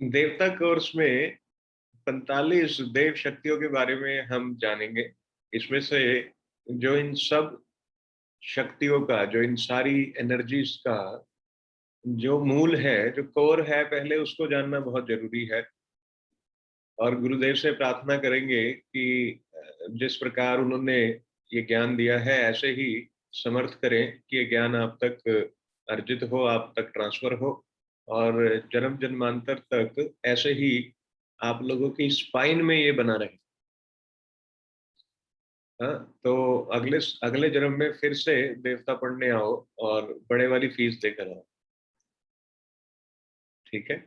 देवता कोर्स में 45 देव शक्तियों के बारे में हम जानेंगे। इसमें से जो इन सब शक्तियों का, जो इन सारी एनर्जीज का जो मूल है, जो कोर है, पहले उसको जानना बहुत जरूरी है। और गुरुदेव से प्रार्थना करेंगे कि जिस प्रकार उन्होंने ये ज्ञान दिया है, ऐसे ही समर्थ करें कि ये ज्ञान आप तक अर्जित हो, आप तक ट्रांसफर हो, और जन्म जन्मांतर तक ऐसे ही आप लोगों की स्पाइन में ये बना रहे। हाँ, तो अगले अगले जन्म में फिर से देवता पढ़ने आओ और बड़े वाली फीस देकर आओ। ठीक है।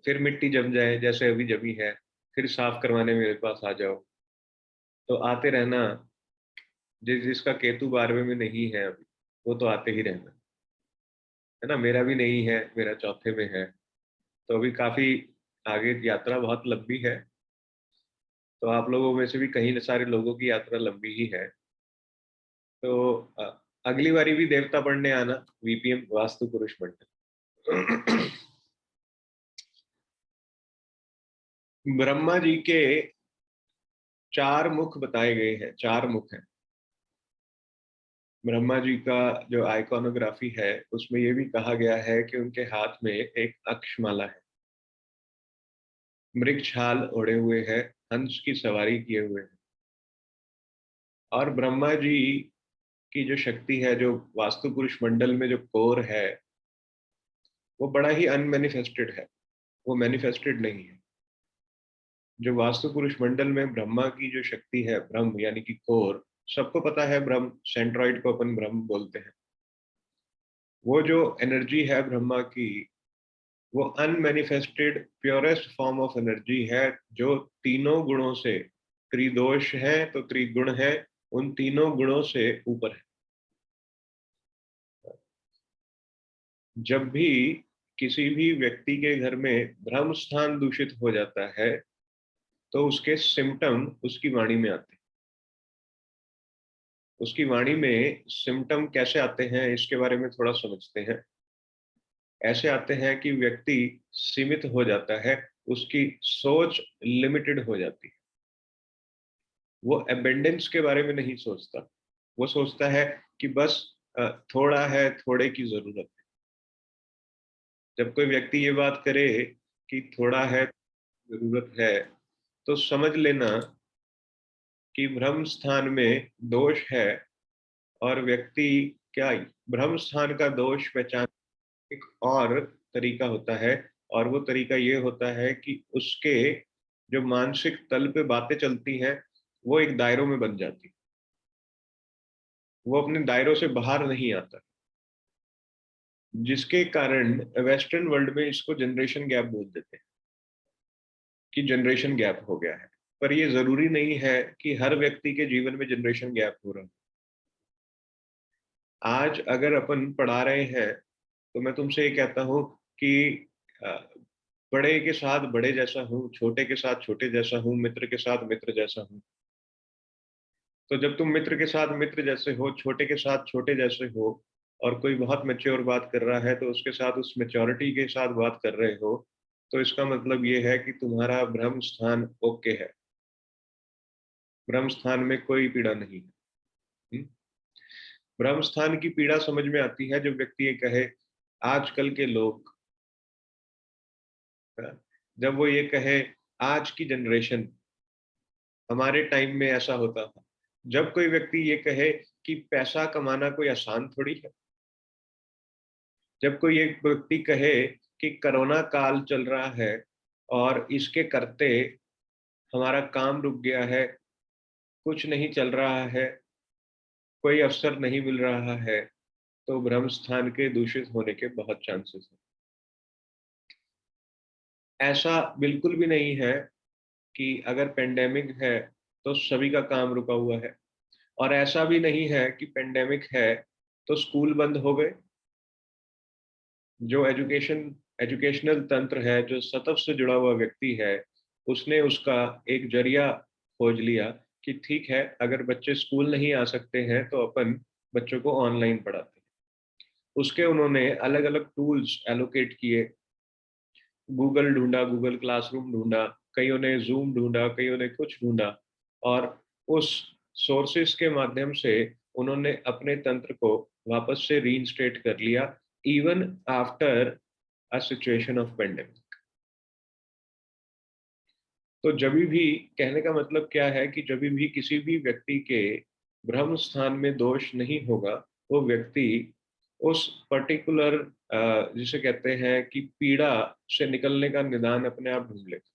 फिर मिट्टी जम जाए जैसे अभी जमी है, फिर साफ करवाने मेरे पास आ जाओ। तो आते रहना। जिसका केतु 12वें में नहीं है अभी, वो तो आते ही रहना। है ना, मेरा भी नहीं है, मेरा चौथे में है। तो अभी काफी आगे यात्रा बहुत लंबी है। तो आप लोगों में से भी कई सारे लोगों की यात्रा लंबी ही है। तो अगली बारी भी देवता पढ़ने आना, वीपीएम वास्तु पुरुष मंडल। ब्रह्मा जी के 4 मुख बताए गए हैं, 4 मुख हैं। ब्रह्मा जी का जो आइकॉनोग्राफी है, उसमें ये भी कहा गया है कि उनके हाथ में एक अक्षमाला है, मृग छाल ओढ़े हुए है, हंस की सवारी किए हुए है। और ब्रह्मा जी की जो शक्ति है, जो वास्तु पुरुष मंडल में जो कोर है, वो बड़ा ही अनमैनिफेस्टेड है, वो मैनिफेस्टेड नहीं है। जो वास्तु पुरुष मंडल में ब्रह्मा की जो शक्ति है, ब्रह्म यानी कि कोर, सबको पता है ब्रह्म, सेंट्रॉइड को अपन ब्रह्म बोलते हैं। वो जो एनर्जी है ब्रह्मा की, वो unmanifested purest form of energy है, जो तीनों गुणों से, त्रिदोष है तो त्रिगुण है, उन तीनों गुणों से ऊपर है। जब भी किसी भी व्यक्ति के घर में ब्रह्म स्थान दूषित हो जाता है, तो उसके सिम्टम उसकी वाणी में आते हैं। उसकी वाणी में सिम्टम कैसे आते हैं, इसके बारे में थोड़ा समझते हैं। ऐसे आते हैं कि व्यक्ति सीमित हो जाता है, उसकी सोच लिमिटेड हो जाती है। वो एबेंडेंस के बारे में नहीं सोचता। वो सोचता है कि बस थोड़ा है, थोड़े की जरूरत है। जब कोई व्यक्ति ये बात करे कि थोड़ा है, जरूरत है, तो समझ लेना कि ब्रह्म स्थान में दोष है। और व्यक्ति क्या, ब्रह्म स्थान का दोष पहचान एक और तरीका होता है। और वो तरीका ये होता है कि उसके जो मानसिक तल पे बातें चलती हैं, वो एक दायरों में बन जाती। वो अपने दायरों से बाहर नहीं आता, जिसके कारण वेस्टर्न वर्ल्ड में इसको जनरेशन गैप बोल देते हैं कि जनरेशन गैप हो गया है। पर ये जरूरी नहीं है कि हर व्यक्ति के जीवन में जनरेशन गैप हो रहा है। आज अगर अपन पढ़ा रहे हैं, तो मैं तुमसे ये कहता हूँ कि अ, बड़े के साथ बड़े जैसा हूँ, छोटे के साथ छोटे जैसा हूँ, मित्र के साथ मित्र जैसा हूँ। तो जब तुम मित्र के साथ मित्र जैसे हो, छोटे के साथ छोटे जैसे हो, और कोई बहुत मेच्योर बात कर रहा है तो उसके साथ उस मेच्योरिटी के साथ बात कर रहे हो, तो इसका मतलब ये है कि तुम्हारा ब्रह्म स्थान ओके है। ब्रह्म स्थान में कोई पीड़ा नहीं है। हम्म? ब्रह्म स्थान की पीड़ा समझ में आती है जब व्यक्ति ये कहे, आजकल के लोग, जब वो ये कहे, आज की जनरेशन, हमारे टाइम में ऐसा होता था। जब कोई व्यक्ति ये कहे कि पैसा कमाना कोई आसान थोड़ी है। जब कोई एक व्यक्ति कहे कि कोरोना काल चल रहा है और इसके करते हमारा काम रुक गया है, कुछ नहीं चल रहा है, कोई अवसर नहीं मिल रहा है, तो ब्रह्म स्थान के दूषित होने के बहुत चांसेस हैं। ऐसा बिल्कुल भी नहीं है कि अगर पेंडेमिक है तो सभी का काम रुका हुआ है। और ऐसा भी नहीं है कि पेंडेमिक है तो स्कूल बंद हो गए। जो एजुकेशनल तंत्र है, जो सतत से जुड़ा हुआ व्यक्ति है, उसने उसका एक जरिया खोज लिया कि ठीक है, अगर बच्चे स्कूल नहीं आ सकते हैं तो अपन बच्चों को ऑनलाइन पढ़ाते हैं। उसके उन्होंने अलग अलग टूल्स एलोकेट किए। गूगल ढूंढा, गूगल क्लासरूम ढूंढा, कईयों ने जूम ढूंढा, कईयों ने कुछ ढूंढा, और उस सोर्सेस के माध्यम से उन्होंने अपने तंत्र को वापस से रीइंस्टेट कर लिया, even after a situation of pandemic. तो जब भी, कहने का मतलब क्या है कि जब भी किसी भी व्यक्ति के ब्रह्म स्थान में दोष नहीं होगा, वो व्यक्ति उस पर्टिकुलर, जिसे कहते हैं कि पीड़ा से निकलने का निदान अपने आप ढूंढ लेता।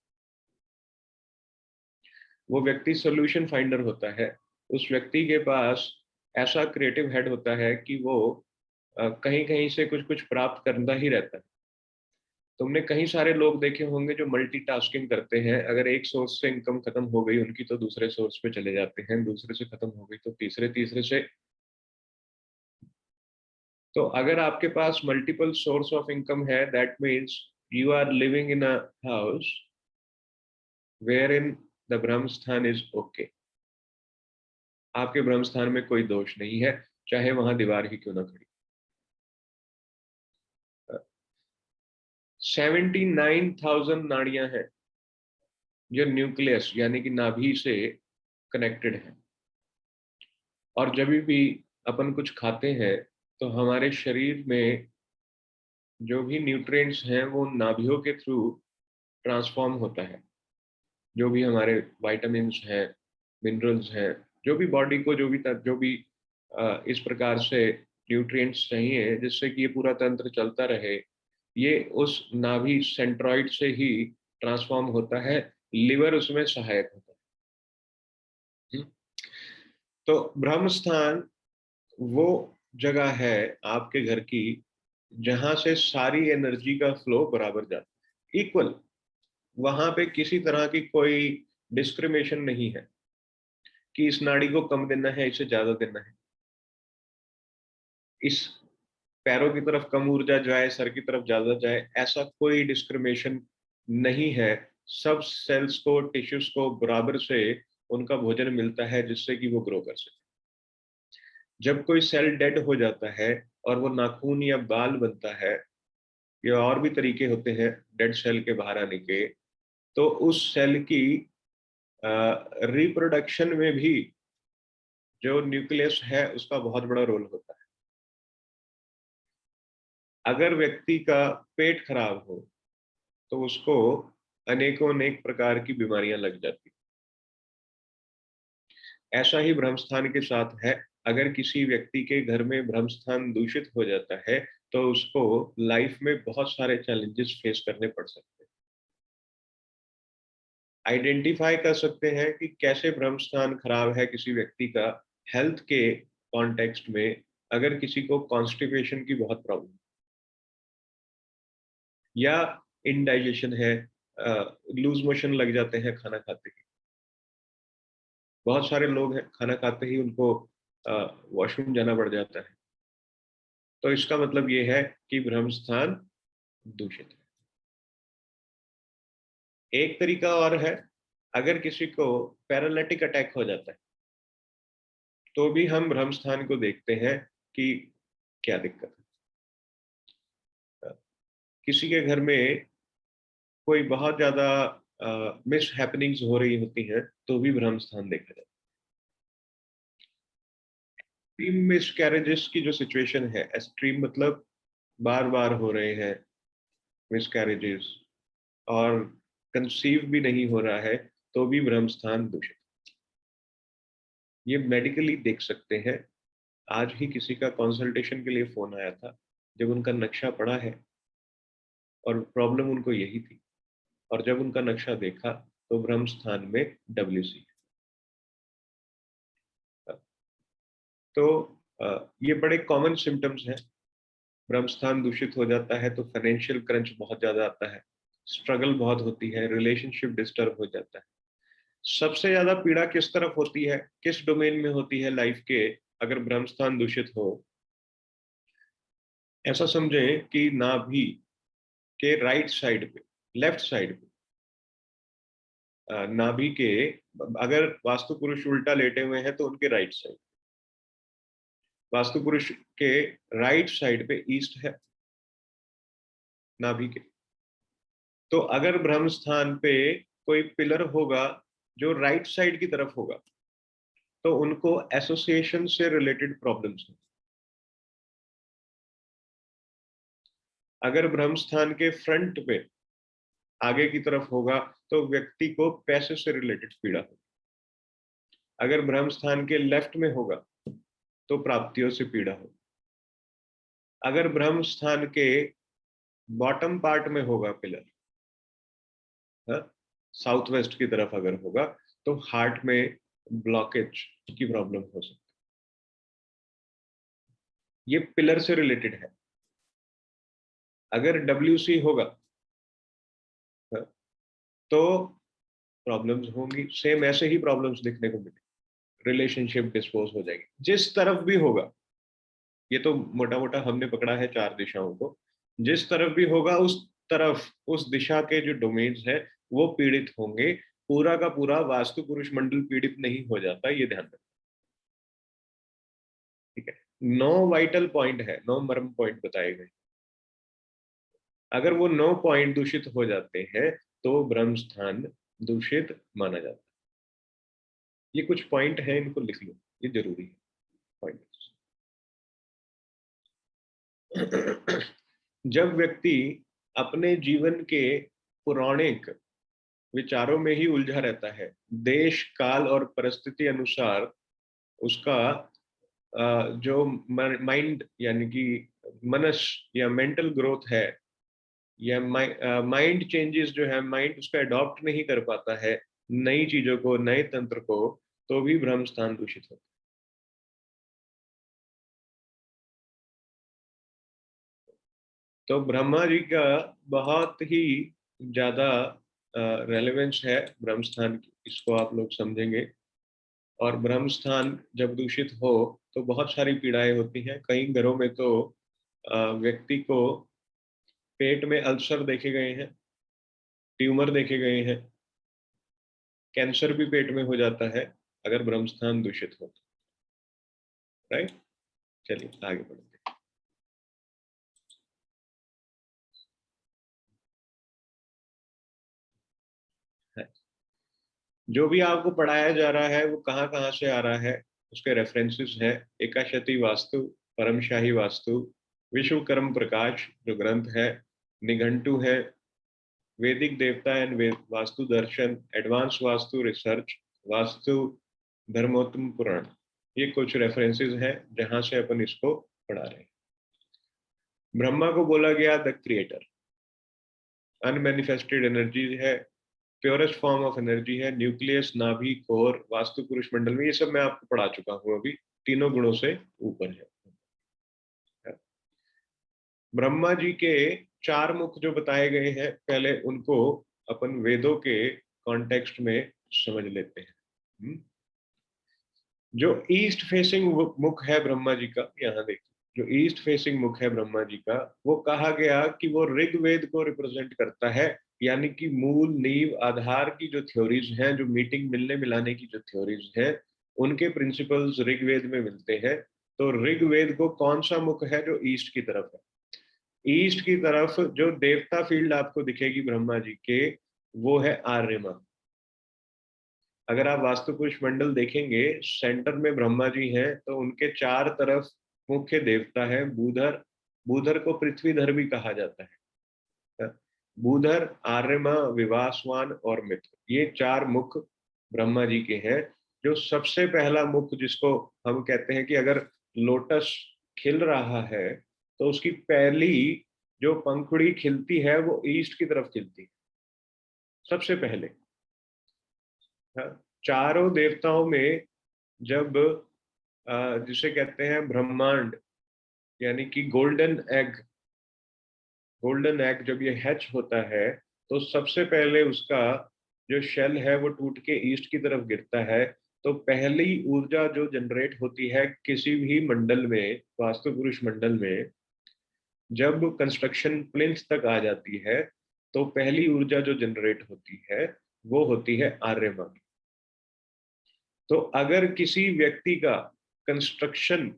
वो व्यक्ति सोल्यूशन फाइंडर होता है। उस व्यक्ति के पास ऐसा क्रिएटिव हेड होता है कि वो कहीं कहीं से कुछ कुछ प्राप्त करता ही रहता है। तुमने कई सारे लोग देखे होंगे जो मल्टीटास्किंग करते हैं, अगर एक सोर्स से इनकम खत्म हो गई उनकी तो दूसरे सोर्स पे चले जाते हैं, दूसरे से खत्म हो गई तो तीसरे, तीसरे से। तो अगर आपके पास मल्टीपल सोर्स ऑफ इनकम है, that means you are living in a house where in the Brahmasthan is okay. आपके ब्रह्म स्थान में कोई दोष नहीं है, चाहे वहां दीवार ही क्यों ना खड़ी। 79,000 नाड़ियां हैं जो न्यूक्लियस यानी कि नाभि से कनेक्टेड है। और जब भी अपन कुछ खाते हैं तो हमारे शरीर में जो भी न्यूट्रिएंट्स हैं वो नाभियों के थ्रू ट्रांसफॉर्म होता है। जो भी हमारे विटामिन्स हैं, मिनरल्स हैं, जो भी बॉडी को जो भी इस प्रकार से न्यूट्रिएंट्स चाहिए जिससे कि ये पूरा तंत्र चलता रहे, ये उस नाभि सेंट्रॉइड से ही ट्रांसफॉर्म होता है। लिवर उसमें सहायक होता है। तो ब्रह्म स्थान वो जगह है आपके घर की जहां से सारी एनर्जी का फ्लो बराबर जाता है, इक्वल। वहां पे किसी तरह की कोई डिस्क्रिमिनेशन नहीं है कि इस नाड़ी को कम देना है, इसे ज्यादा देना है, इस पैरों की तरफ कम ऊर्जा जाए, सर की तरफ ज्यादा जाए, ऐसा कोई डिस्क्रिमिनेशन नहीं है। सब सेल्स को, टिश्यूज को बराबर से उनका भोजन मिलता है जिससे कि वो ग्रो कर सके। जब कोई सेल डेड हो जाता है और वो नाखून या बाल बनता है या और भी तरीके होते हैं डेड सेल के बाहर आने के, तो उस सेल की रिप्रोडक्शन में भी जो न्यूक्लियस है उसका बहुत बड़ा रोल होता है। अगर व्यक्ति का पेट खराब हो तो उसको अनेकों अनेक प्रकार की बीमारियां लग जाती। ऐसा ही ब्रह्मस्थान के साथ है। अगर किसी व्यक्ति के घर में ब्रह्मस्थान दूषित हो जाता है तो उसको लाइफ में बहुत सारे चैलेंजेस फेस करने पड़ सकते हैं। आइडेंटिफाई कर सकते हैं कि कैसे ब्रह्मस्थान खराब है किसी व्यक्ति का हेल्थ के कॉन्टेक्स्ट में। अगर किसी को कॉन्स्टिपेशन की बहुत प्रॉब्लम या इनडाइजेशन है, लूज मोशन लग जाते हैं खाना खाते ही। बहुत सारे लोग हैं खाना खाते ही उनको वॉशरूम जाना पड़ जाता है। तो इसका मतलब ये है कि ब्रह्म स्थान दूषित है। एक तरीका और है, अगर किसी को पैरालिटिक अटैक हो जाता है तो भी हम ब्रह्म स्थान को देखते हैं कि क्या दिक्कत है। किसी के घर में कोई बहुत ज्यादा मिस हैपनिंग्स हो रही होती हैं तो भी ब्रह्म स्थान देखा जाता है। एक्सट्रीम मिस कैरेजेस की जो सिचुएशन है, एक्सट्रीम मतलब बार बार हो रहे हैं मिस कैरेजेस और कंसीव भी नहीं हो रहा है, तो भी ब्रह्म स्थान दूषित। ये मेडिकली देख सकते हैं। आज ही किसी का कंसल्टेशन के लिए फोन आया था, जब उनका नक्शा पड़ा है और प्रॉब्लम उनको यही थी, और जब उनका नक्शा देखा तो ब्रह्म स्थान में WC। तो ये बड़े कॉमन सिम्टम्स हैं। ब्रह्म स्थान दूषित हो जाता है तो फाइनेंशियल क्रंच बहुत ज्यादा आता है, स्ट्रगल बहुत होती है, रिलेशनशिप डिस्टर्ब हो जाता है। सबसे ज्यादा पीड़ा किस तरफ होती है, किस डोमेन में होती है लाइफ के, अगर ब्रह्म स्थान दूषित हो? ऐसा समझें कि नाभि के राइट साइड पे, लेफ्ट साइड पे, नाभि के, अगर वास्तु पुरुष उल्टा लेटे हुए हैं तो उनके राइट साइड, वास्तु पुरुष के राइट साइड पे ईस्ट है नाभि के, तो अगर ब्रह्म स्थान पे कोई पिलर होगा जो राइट साइड की तरफ होगा, तो उनको एसोसिएशन से रिलेटेड प्रॉब्लम्स हैं। अगर ब्रह्म स्थान के फ्रंट पे आगे की तरफ होगा तो व्यक्ति को पैसे से रिलेटेड पीड़ा होगी। अगर ब्रह्म स्थान के लेफ्ट में होगा तो प्राप्तियों से पीड़ा होगी। अगर ब्रह्म स्थान के बॉटम पार्ट में होगा पिलर, साउथ वेस्ट की तरफ अगर होगा, तो हार्ट में ब्लॉकेज की प्रॉब्लम हो सकती है। ये पिलर से रिलेटेड है। अगर WC होगा, तो प्रॉब्लम्स होंगी। सेम ऐसे ही प्रॉब्लम्स दिखने को मिलेगी, रिलेशनशिप डिस्पोज हो जाएगी। जिस तरफ भी होगा, ये तो मोटा मोटा हमने पकड़ा है 4 दिशाओं को, जिस तरफ भी होगा उस तरफ, उस दिशा के जो डोमेन्स है वो पीड़ित होंगे। पूरा का पूरा वास्तु पुरुष मंडल पीड़ित नहीं हो जाता, ये ध्यान रखना। ठीक है, 9 वाइटल पॉइंट है, 9 मर्म पॉइंट बताए गए। अगर वो 9 पॉइंट दूषित हो जाते हैं तो ब्रह्म स्थान दूषित माना जाता है। ये कुछ पॉइंट है, इनको लिख लो, ये जरूरी है पॉइंट। जब व्यक्ति अपने जीवन के पौराणिक विचारों में ही उलझा रहता है, देश काल और परिस्थिति अनुसार उसका जो माइंड यानी कि मनस या मेंटल ग्रोथ है, या माइंड चेंजेस जो है, माइंड उसका अडॉप्ट नहीं कर पाता है नई चीजों को, नए तंत्र को, तो भी ब्रह्म स्थान दूषित होता है। तो ब्रह्मा जी का बहुत ही ज्यादा रेलेवेंस है ब्रह्म स्थान की, इसको आप लोग समझेंगे। और ब्रह्म स्थान जब दूषित हो तो बहुत सारी पीड़ाएं होती हैं। कई घरों में तो व्यक्ति को पेट में अल्सर देखे गए हैं, ट्यूमर देखे गए हैं, कैंसर भी पेट में हो जाता है अगर ब्रह्म स्थान दूषित हो। राइट, चलिए आगे बढ़ते हैं। जो भी आपको पढ़ाया जा रहा है वो कहाँ कहाँ से आ रहा है, उसके रेफरेंसेस है। एकाशती वास्तु, परमशाही वास्तु, विश्वकर्म प्रकाश जो ग्रंथ है, निघंटु है, वैदिक देवता एंड वास्तु दर्शन, एडवांस वास्तु रिसर्च, वास्तु धर्मोत्तम पुराण, ये कुछ रेफरेंसेस हैं जहां से अपन इसको पढ़ा रहे हैं। ब्रह्मा को बोला गया द क्रिएटर, अनमैनिफेस्टेड एनर्जी है, प्योरेस्ट फॉर्म ऑफ एनर्जी है, न्यूक्लियस, नाभि, कोर, वास्तु पुरुष मंडल में, ये सब मैं आपको पढ़ा चुका हूं अभी, तीनों गुणों से ऊपर है। ब्रह्मा जी के 4 मुख जो बताए गए हैं, पहले उनको अपन वेदों के कॉन्टेक्स्ट में समझ लेते हैं। जो ईस्ट फेसिंग मुख है ब्रह्मा जी का, यहाँ देखिए, जो ईस्ट फेसिंग मुख है ब्रह्मा जी का, वो कहा गया कि वो ऋग्वेद को रिप्रेजेंट करता है। यानी कि मूल नींव आधार की जो थ्योरीज हैं, जो मीटिंग मिलने मिलाने की जो थ्योरीज हैं, उनके प्रिंसिपल्स ऋग्वेद में मिलते हैं। तो ऋग्वेद को कौन सा मुख है जो ईस्ट की तरफ है? ईस्ट की तरफ जो देवता फील्ड आपको दिखेगी ब्रह्मा जी के, वो है आर्यमा। अगर आप वास्तु पुरुष मंडल देखेंगे, सेंटर में ब्रह्मा जी हैं, तो उनके 4 तरफ मुख्य देवता है बूधर। बूधर को पृथ्वीधर भी कहा जाता है। बूधर, आर्यमा, विवासवान और मित्र, ये 4 मुख ब्रह्मा जी के हैं। जो सबसे पहला मुख, जिसको हम कहते हैं कि अगर लोटस खिल रहा है तो उसकी पहली जो पंखुड़ी खिलती है वो ईस्ट की तरफ खिलती है सबसे पहले। हाँ, चारों देवताओं में जब जिसे कहते हैं ब्रह्मांड, यानी कि गोल्डन एग जब ये हैच होता है, तो सबसे पहले उसका जो शेल है वो टूट के ईस्ट की तरफ गिरता है। तो पहली ऊर्जा जो जनरेट होती है किसी भी मंडल में, वास्तु पुरुष मंडल में, जब कंस्ट्रक्शन प्लिंथ तक आ जाती है, तो पहली ऊर्जा जो जनरेट होती है वो होती है आर्यमा। तो अगर किसी व्यक्ति का कंस्ट्रक्शन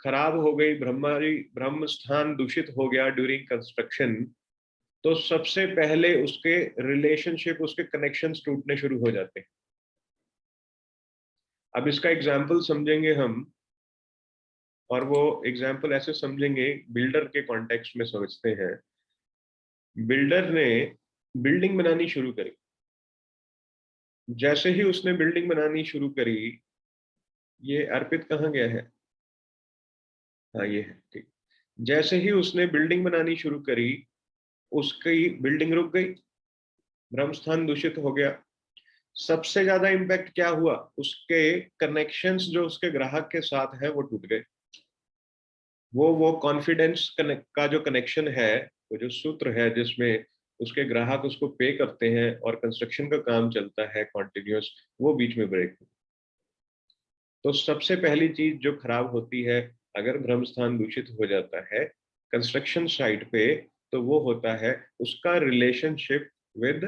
खराब हो गई, ब्रह्म स्थान दूषित हो गया ड्यूरिंग कंस्ट्रक्शन, तो सबसे पहले उसके रिलेशनशिप, उसके कनेक्शंस टूटने शुरू हो जाते हैं। अब इसका एग्जाम्पल समझेंगे हम, और वो एग्जाम्पल ऐसे समझेंगे, बिल्डर के कॉन्टेक्स्ट में समझते हैं। बिल्डर ने बिल्डिंग बनानी शुरू करी। जैसे ही उसने बिल्डिंग बनानी शुरू करी, ये अर्पित कहाँ गया है? हाँ, ये है, ठीक। जैसे ही उसने बिल्डिंग बनानी शुरू करी, उसकी बिल्डिंग रुक गई, ब्रह्मस्थान दूषित हो गया। सबसे ज्यादा इम्पैक्ट क्या हुआ? उसके कनेक्शंस जो उसके ग्राहक के साथ है वो टूट गए। वो कॉन्फिडेंस का जो कनेक्शन है, वो जो सूत्र है जिसमें उसके ग्राहक उसको पे करते हैं और कंस्ट्रक्शन का काम चलता है कॉन्टिन्यूस, वो बीच में ब्रेक हुआ। तो सबसे पहली चीज जो खराब होती है अगर ब्रह्म स्थान दूषित हो जाता है कंस्ट्रक्शन साइट पे, तो वो होता है उसका रिलेशनशिप विद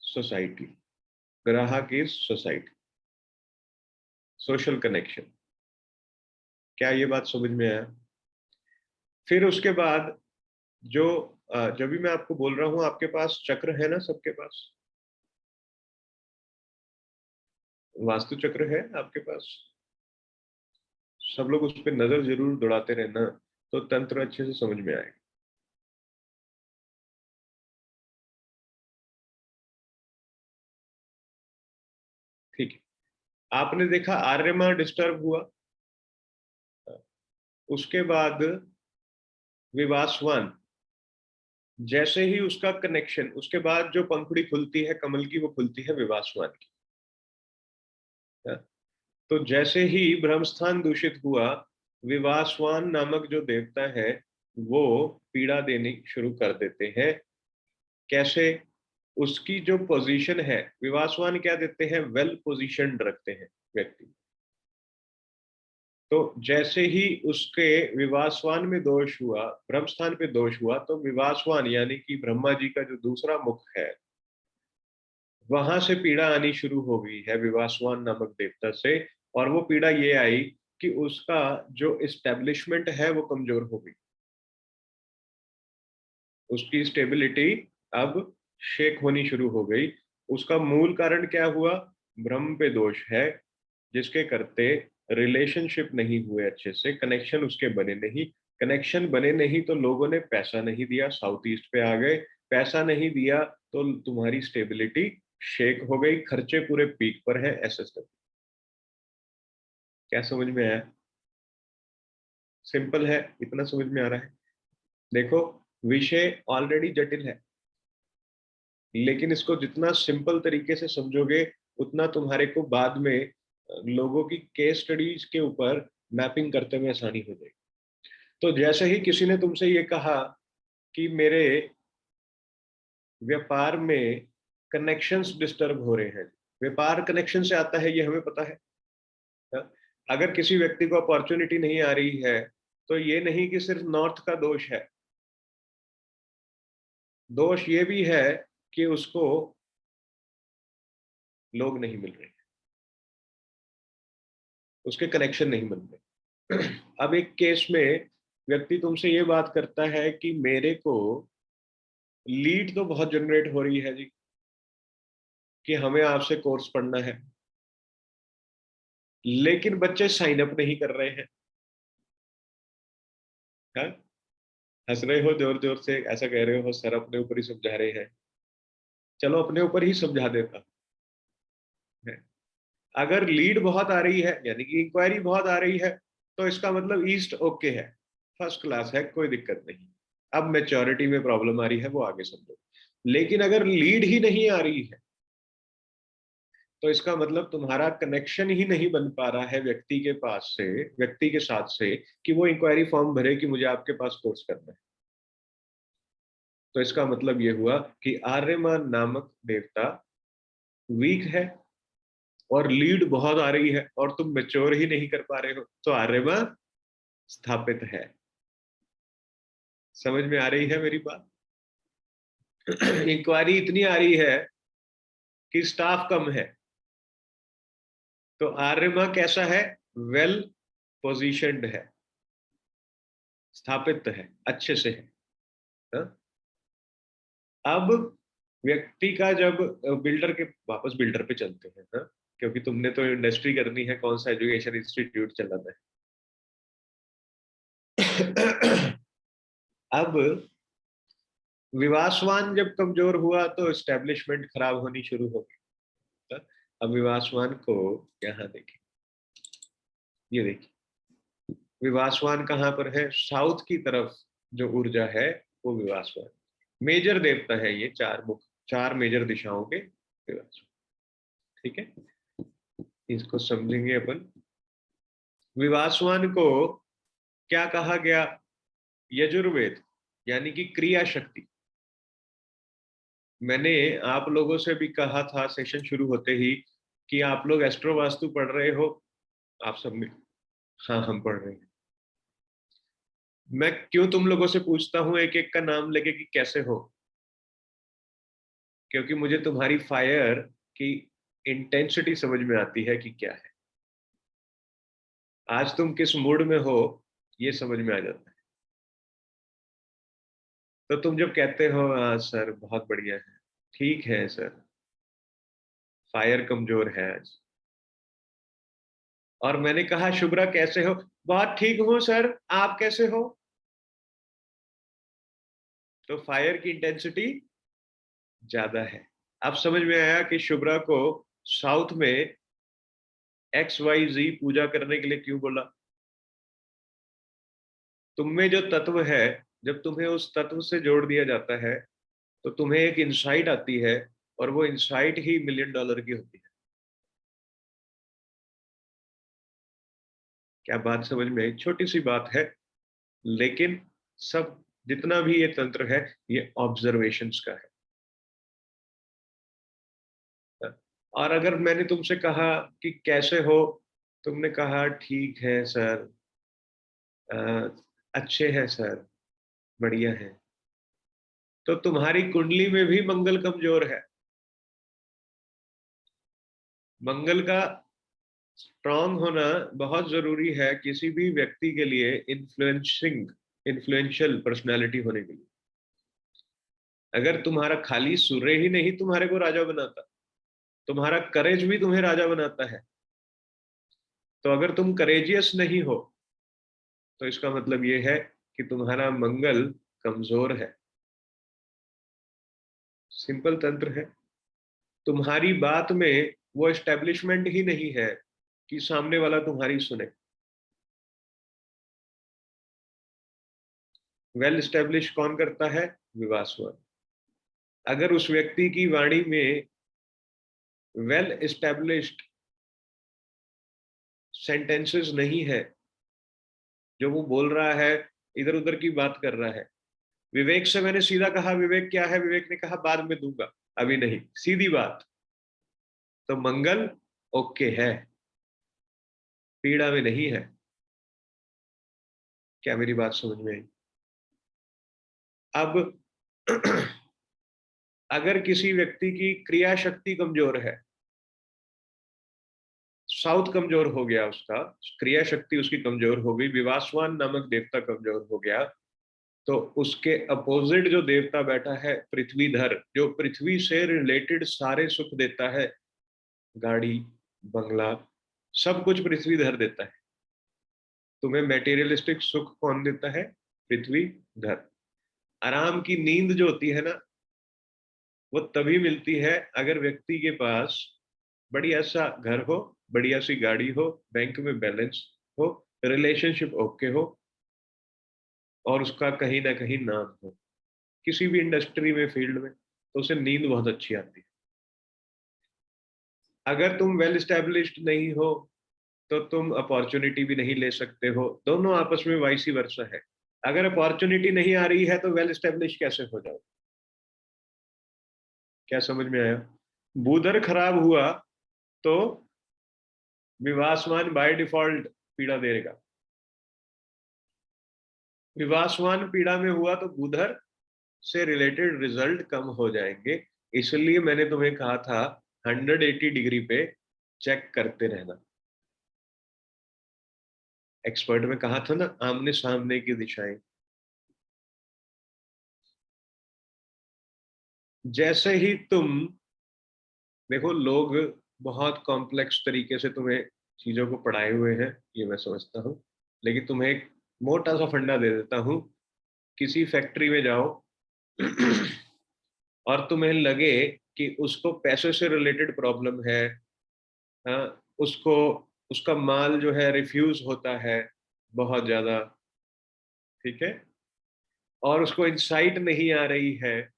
सोसाइटी, ग्राहक इज सोसाइटी, सोशल कनेक्शन। क्या ये बात समझ में आया? फिर उसके बाद जो जब भी मैं आपको बोल रहा हूं, आपके पास चक्र है ना, सबके पास वास्तु चक्र है आपके पास। सब लोग उस पर नजर जरूर दौड़ाते रहना, तो तंत्र अच्छे से समझ में आएगा। ठीक है, आपने देखा आर्यमा डिस्टर्ब हुआ, उसके बाद विवासवान, जैसे ही उसका कनेक्शन, उसके बाद जो पंखुड़ी खुलती है कमल की, वो खुलती है विवासवान की। तो जैसे ही ब्रह्मस्थान दूषित हुआ, विवासवान नामक जो देवता है वो पीड़ा देनी शुरू कर देते हैं। कैसे? उसकी जो पोजीशन है, विवासवान क्या देते हैं? वेल पोजीशनड रखते हैं व्यक्ति। तो जैसे ही उसके विवासवान में दोष हुआ, ब्रह्मस्थान पे दोष हुआ, तो विवासवान यानी कि ब्रह्मा जी का जो दूसरा मुख है, वहां से पीड़ा आनी शुरू हो गई है विवासवान नामक देवता से। और वो पीड़ा ये आई कि उसका जो इस्टेब्लिशमेंट है वो कमजोर हो गई, उसकी स्टेबिलिटी अब शेक होनी शुरू हो गई। उसका मूल कारण क्या हुआ? ब्रह्म पे दोष है, जिसके करते रिलेशनशिप नहीं हुए, अच्छे से कनेक्शन उसके बने नहीं। कनेक्शन बने नहीं तो लोगों ने पैसा नहीं दिया, साउथ ईस्ट पे आ गए। पैसा नहीं दिया तो तुम्हारी स्टेबिलिटी शेक हो गई, खर्चे पूरे पीक पर है, ऐसे सब। क्या समझ में आया? सिंपल है, इतना समझ में आ रहा है? देखो, विषय ऑलरेडी जटिल है, लेकिन इसको जितना सिंपल तरीके से समझोगे उतना तुम्हारे को बाद में लोगों की केस स्टडीज के ऊपर मैपिंग करते में आसानी हो जाएगी। तो जैसे ही किसी ने तुमसे ये कहा कि मेरे व्यापार में कनेक्शंस डिस्टर्ब हो रहे हैं, व्यापार कनेक्शन से आता है, ये हमें पता है। हाँ? अगर किसी व्यक्ति को अपॉर्चुनिटी नहीं आ रही है, तो ये नहीं कि सिर्फ नॉर्थ का दोष है, दोष ये भी है कि उसको लोग नहीं मिल रहे, उसके कनेक्शन नहीं बन रहे। अब एक केस में व्यक्ति तुमसे ये बात करता है कि मेरे को लीड तो बहुत जनरेट हो रही है जी, कि हमें आपसे कोर्स पढ़ना है, लेकिन बच्चे साइन अप नहीं कर रहे हैं। हाँ? हंस रहे हो जोर जोर से, ऐसा कह रहे हो सर अपने ऊपर ही समझा रहे हैं। चलो अपने ऊपर ही समझा देता है। अगर लीड बहुत आ रही है यानी कि इंक्वायरी बहुत आ रही है, तो इसका मतलब ईस्ट ओके है, फर्स्ट क्लास है, कोई दिक्कत नहीं। अब मेच्योरिटी में प्रॉब्लम आ रही है, वो आगे समझो। लेकिन अगर लीड ही नहीं आ रही है, तो इसका मतलब तुम्हारा कनेक्शन ही नहीं बन पा रहा है व्यक्ति के पास से, व्यक्ति के साथ से, कि वो इंक्वायरी फॉर्म भरे कि मुझे आपके पास कोर्स करना है। तो इसका मतलब ये हुआ कि आर्यमान नामक देवता वीक है, और लीड बहुत आ रही है और तुम मेच्योर ही नहीं कर पा रहे हो, तो आर्यमान स्थापित है। समझ में आ रही है मेरी बात? इंक्वायरी इतनी आ रही है कि स्टाफ कम है, तो आर्यमा कैसा है? वेल पोजीशनड है, स्थापित है, अच्छे से है। हाँ? अब व्यक्ति का जब बिल्डर के वापस बिल्डर पे चलते हैं, हाँ, क्योंकि तुमने तो इंडस्ट्री करनी है, कौन सा एजुकेशन इंस्टीट्यूट चलाना है। अब विवासवान जब कमजोर हुआ तो एस्टेब्लिशमेंट खराब होनी शुरू हो गई। अब विवासवान को यहाँ देखिए, ये देखिए, विवासवान कहाँ पर है? साउथ की तरफ जो ऊर्जा है वो विवासवान। मेजर देवता है ये, चार मुख, चार मेजर दिशाओं के विवासवान। ठीक है, इसको समझेंगे अपन। विवासवान को क्या कहा गया? यजुर्वेद, यानी कि क्रिया शक्ति। मैंने आप लोगों से भी कहा था सेशन शुरू होते ही कि आप लोग एस्ट्रो वास्तु पढ़ रहे हो, आप सब में। हाँ, हम पढ़ रहे हैं। मैं क्यों तुम लोगों से पूछता हूं एक एक का नाम लेके कि कैसे हो? क्योंकि मुझे तुम्हारी फायर की इंटेंसिटी समझ में आती है कि क्या है, आज तुम किस मूड में हो, ये समझ में आ जाता है। तो तुम जब कहते हो हाँ सर बहुत बढ़िया है, ठीक है सर, फायर कमजोर है आज, और मैंने कहा शुभ्रा कैसे हो, बहुत ठीक हूं सर, आप कैसे हो, तो फायर की इंटेंसिटी ज्यादा है। अब समझ में आया कि शुभ्रा को साउथ में XYZ पूजा करने के लिए क्यों बोला। तुम में जो तत्व है, जब तुम्हें उस तत्व से जोड़ दिया जाता है तो तुम्हें एक इंसाइट आती है, और वो इंसाइट ही $1,000,000 की होती है। क्या बात समझ में आई? छोटी सी बात है, लेकिन सब जितना भी ये तंत्र है, ये ऑब्जर्वेशंस का है। और अगर मैंने तुमसे कहा कि कैसे हो, तुमने कहा ठीक है सर, अ, अच्छे हैं सर, बढ़िया है, तो तुम्हारी कुंडली में भी मंगल कमजोर है। मंगल का स्ट्रांग होना बहुत जरूरी है किसी भी व्यक्ति के लिए, इन्फ्लुएंशियल पर्सनालिटी होने के लिए। अगर तुम्हारा खाली सूर्य ही नहीं तुम्हारे को राजा बनाता, तुम्हारा करेज भी तुम्हें राजा बनाता है। तो अगर तुम करेजियस नहीं हो तो इसका मतलब ये है कि तुम्हारा मंगल कमजोर है। सिंपल तंत्र है। तुम्हारी बात में वो एस्टेब्लिशमेंट ही नहीं है कि सामने वाला तुम्हारी सुने। वेल एस्टेब्लिश कौन करता है? विवासवान। अगर उस व्यक्ति की वाणी में वेल एस्टेब्लिश्ड सेंटेंसेस नहीं है, जो वो बोल रहा है इधर उधर की बात कर रहा है। विवेक से मैंने सीधा कहा विवेक क्या है, विवेक ने कहा बाद में दूंगा, अभी नहीं, सीधी बात। तो मंगल ओके है, पीड़ा में नहीं है। क्या मेरी बात समझ में आई? अब अगर किसी व्यक्ति की क्रिया शक्ति कमजोर है, साउथ कमजोर हो गया, उसका क्रिया शक्ति उसकी कमजोर हो गई, विवासवान नामक देवता कमजोर हो गया, तो उसके अपोजिट जो देवता बैठा है पृथ्वीधर, जो पृथ्वी से रिलेटेड सारे सुख देता है, गाड़ी, बंगला, सब कुछ पृथ्वीधर देता है। तुम्हें मेटीरियलिस्टिक सुख कौन देता है? पृथ्वीधर। आराम की नींद जो होती है ना, वो तभी मिलती है अगर व्यक्ति के पास बढ़िया सा घर हो, बढ़िया सी गाड़ी हो, बैंक में बैलेंस हो, रिलेशनशिप ओके हो, और उसका कहीं ना कहीं नाम हो किसी भी इंडस्ट्री में, फील्ड में, तो उसे नींद बहुत अच्छी आती है। अगर तुम वेल स्टैब्लिश्ड नहीं हो तो तुम अपॉर्चुनिटी भी नहीं ले सकते हो। दोनों आपस में वाइसी वर्सा है। अगर अपॉर्चुनिटी नहीं आ रही है तो वेल स्टैब्लिश कैसे हो जाओ? क्या समझ में आया? बूधर खराब हुआ तो विवासमान बाय डिफॉल्ट पीड़ा देगा। विवासवान पीड़ा में हुआ तो बुधर से रिलेटेड रिजल्ट कम हो जाएंगे। इसलिए मैंने तुम्हें कहा था 180 डिग्री पे चेक करते रहना। एक्सपर्ट में कहा था ना, आमने सामने की दिशाएं। जैसे ही तुम देखो, लोग बहुत कॉम्प्लेक्स तरीके से तुम्हें चीजों को पढ़ाए हुए हैं, ये मैं समझता हूँ, लेकिन तुम्हें एक मोटा सा फंडा दे देता हूँ। किसी फैक्ट्री में जाओ और तुम्हें लगे कि उसको पैसे से रिलेटेड प्रॉब्लम है, हाँ, उसको उसका माल जो है रिफ्यूज होता है बहुत ज्यादा, ठीक है, और उसको इंसाइट नहीं आ रही है,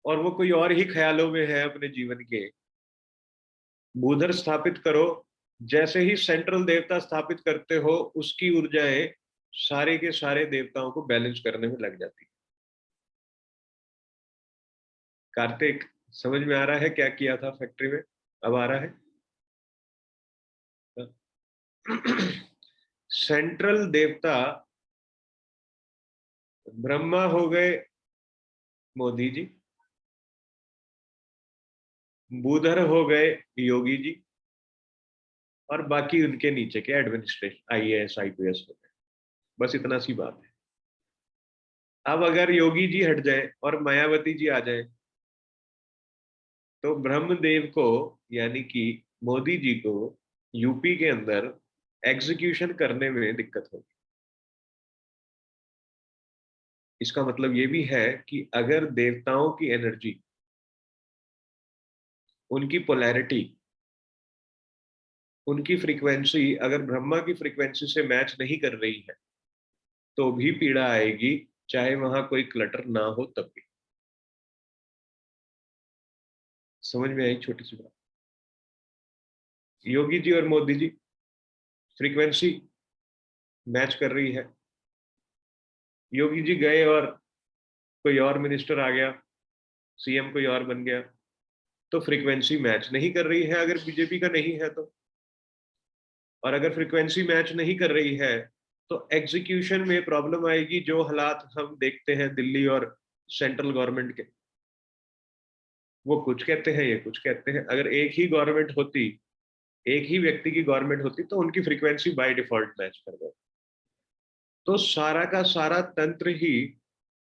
और वो कोई और ही ख्यालों में है अपने जीवन के, भूधर स्थापित करो। जैसे ही सेंट्रल देवता स्थापित करते हो, उसकी ऊर्जाएं सारे के सारे देवताओं को बैलेंस करने में लग जाती है। कार्तिक, समझ में आ रहा है क्या किया था फैक्ट्री में? अब आ रहा है? सेंट्रल देवता ब्रह्मा हो गए मोदी जी, बूधर हो गए योगी जी, और बाकी उनके नीचे के एडमिनिस्ट्रेशन आईएएस आईपीएस हो गए। बस इतना सी बात है। अब अगर योगी जी हट जाए और मायावती जी आ जाए, तो ब्रह्मदेव को, यानी कि मोदी जी को, यूपी के अंदर एग्जीक्यूशन करने में दिक्कत होगी। इसका मतलब ये भी है कि अगर देवताओं की एनर्जी, उनकी पोलैरिटी, उनकी फ्रीक्वेंसी अगर ब्रह्मा की फ्रीक्वेंसी से मैच नहीं कर रही है, तो भी पीड़ा आएगी, चाहे वहां कोई क्लटर ना हो तब भी। समझ में आई छोटी सी बात? योगी जी और मोदी जी फ्रीक्वेंसी मैच कर रही है। योगी जी गए और कोई और मिनिस्टर आ गया, सीएम कोई और बन गया, तो फ्रीक्वेंसी मैच नहीं कर रही है अगर बीजेपी का नहीं है तो। और अगर फ्रीक्वेंसी मैच नहीं कर रही है, तो एग्जीक्यूशन में प्रॉब्लम आएगी। जो हालात हम देखते हैं दिल्ली और सेंट्रल गवर्नमेंट के, वो कुछ कहते हैं, ये कुछ कहते हैं। अगर एक ही गवर्नमेंट होती, एक ही व्यक्ति की गवर्नमेंट होती, तो उनकी फ्रीक्वेंसी बाय डिफॉल्ट मैच कर जाती। तो सारा का सारा तंत्र ही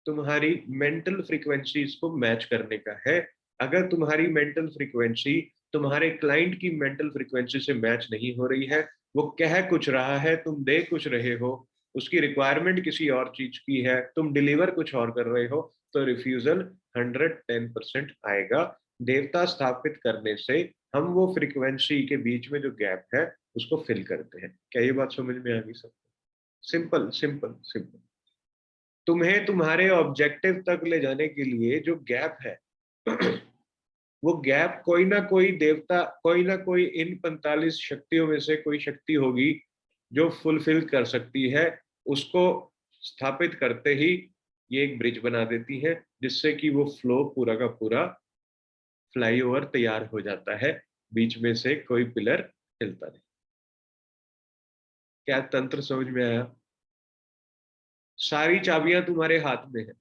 तुम्हारी मेंटल फ्रीक्वेंसीज को मैच करने का है। अगर तुम्हारी मेंटल फ्रीक्वेंसी तुम्हारे क्लाइंट की मेंटल फ्रीक्वेंसी से मैच नहीं हो रही है, वो कह कुछ रहा है, तुम दे कुछ रहे हो, उसकी रिक्वायरमेंट किसी और चीज की है, तुम डिलीवर कुछ और कर रहे हो, तो रिफ्यूजल 110% आएगा। देवता स्थापित करने से हम वो फ्रीक्वेंसी के बीच में जो गैप है, उसको फिल करते हैं। क्या ये बात समझ में आ गई सब? Simple simple simple. तुम्हें तुम्हारे ऑब्जेक्टिव तक ले जाने के लिए जो गैप है, वो गैप कोई ना कोई देवता, कोई ना कोई इन 45 शक्तियों में से कोई शक्ति होगी जो फुलफिल कर सकती है। उसको स्थापित करते ही ये एक ब्रिज बना देती है, जिससे कि वो फ्लो पूरा का पूरा फ्लाईओवर तैयार हो जाता है। बीच में से कोई पिलर हिलता नहीं। क्या तंत्र समझ में आया? सारी चाबियां तुम्हारे हाथ में है।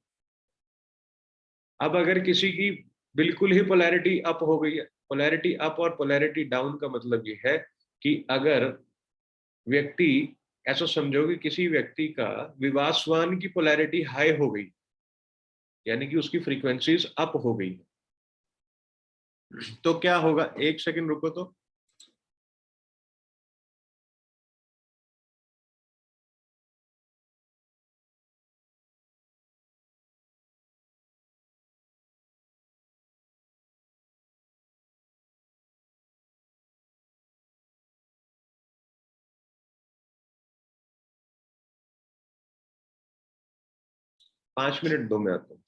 अब अगर किसी की बिल्कुल ही पोलैरिटी अप हो गई है, पोलैरिटी अप और पोलैरिटी डाउन का मतलब ये है कि अगर व्यक्ति, ऐसा समझो कि किसी व्यक्ति का विवासवान की पोलैरिटी हाई हो गई, यानी कि उसकी फ्रीक्वेंसीज अप हो गई, तो क्या होगा? एक सेकंड रुको तो। 5 मिनट दो, मैं आता हूँ।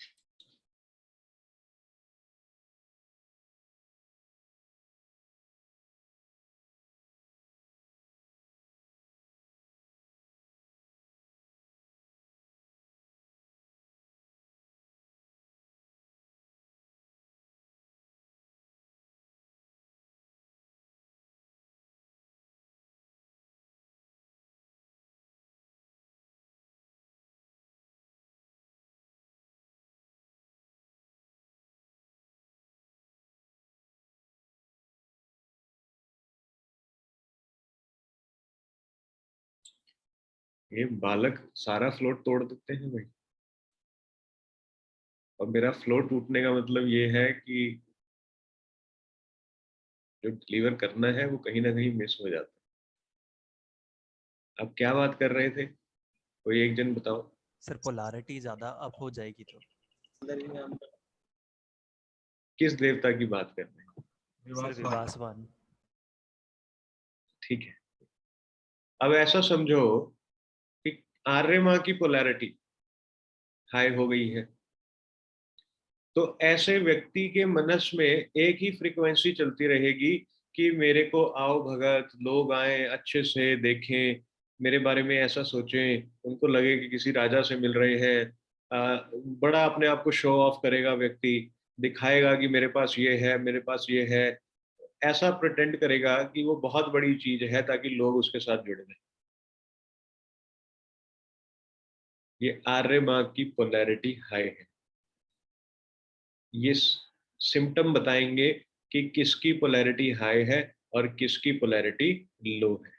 ये बालक सारा फ्लोट तोड़ देते हैं भाई। और मेरा फ्लो टूटने का मतलब ये है कि जो डिलीवर करना है वो कहीं ना कहीं मिस हो जाता है। अब क्या बात कर रहे थे, कोई एक जन बताओ। सर पोलैरिटी ज्यादा अप हो जाएगी तो। किस देवता की बात कर रहे हैं? सर विवासवान। ठीक है, अब ऐसा समझो कि आर्य माँ की पोलैरिटी हाई हो गई है, तो ऐसे व्यक्ति के मनस में एक ही फ्रीक्वेंसी चलती रहेगी कि मेरे को आओ भगत, लोग आए अच्छे से देखें, मेरे बारे में ऐसा सोचें, उनको लगे कि किसी राजा से मिल रहे हैं। बड़ा अपने आप को शो ऑफ करेगा व्यक्ति, दिखाएगा कि मेरे पास ये है, मेरे पास ये है, ऐसा प्रिटेंड करेगा कि वो बहुत बड़ी चीज है ताकि लोग उसके साथ जुड़ जाए। ये आर्य माँ की पोलैरिटी हाई है। ये सिम्टम बताएंगे कि किसकी पोलैरिटी हाई है और किसकी पोलैरिटी लो है।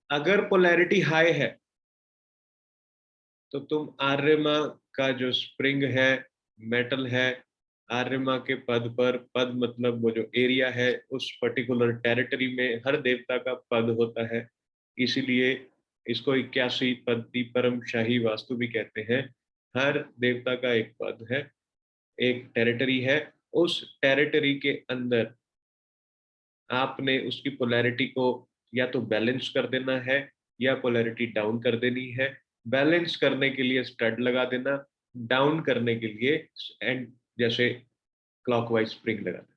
अगर पोलैरिटी हाई है तो तुम आर्यमा का जो स्प्रिंग है, मेटल है, आर्यमा के पद पर, पद मतलब वो जो एरिया है, उस पर्टिकुलर टेरिटरी में हर देवता का पद होता है। इसीलिए इसको 81 पद्धति परम शाही वास्तु भी कहते हैं। हर देवता का एक पद है, एक टेरिटरी है। उस टेरिटरी के अंदर आपने उसकी पोलैरिटी को या तो बैलेंस कर देना है या पोलैरिटी डाउन कर देनी है। बैलेंस करने के लिए स्टड लगा देना, डाउन करने के लिए एंड जैसे क्लॉकवाइज स्प्रिंग लगा देना।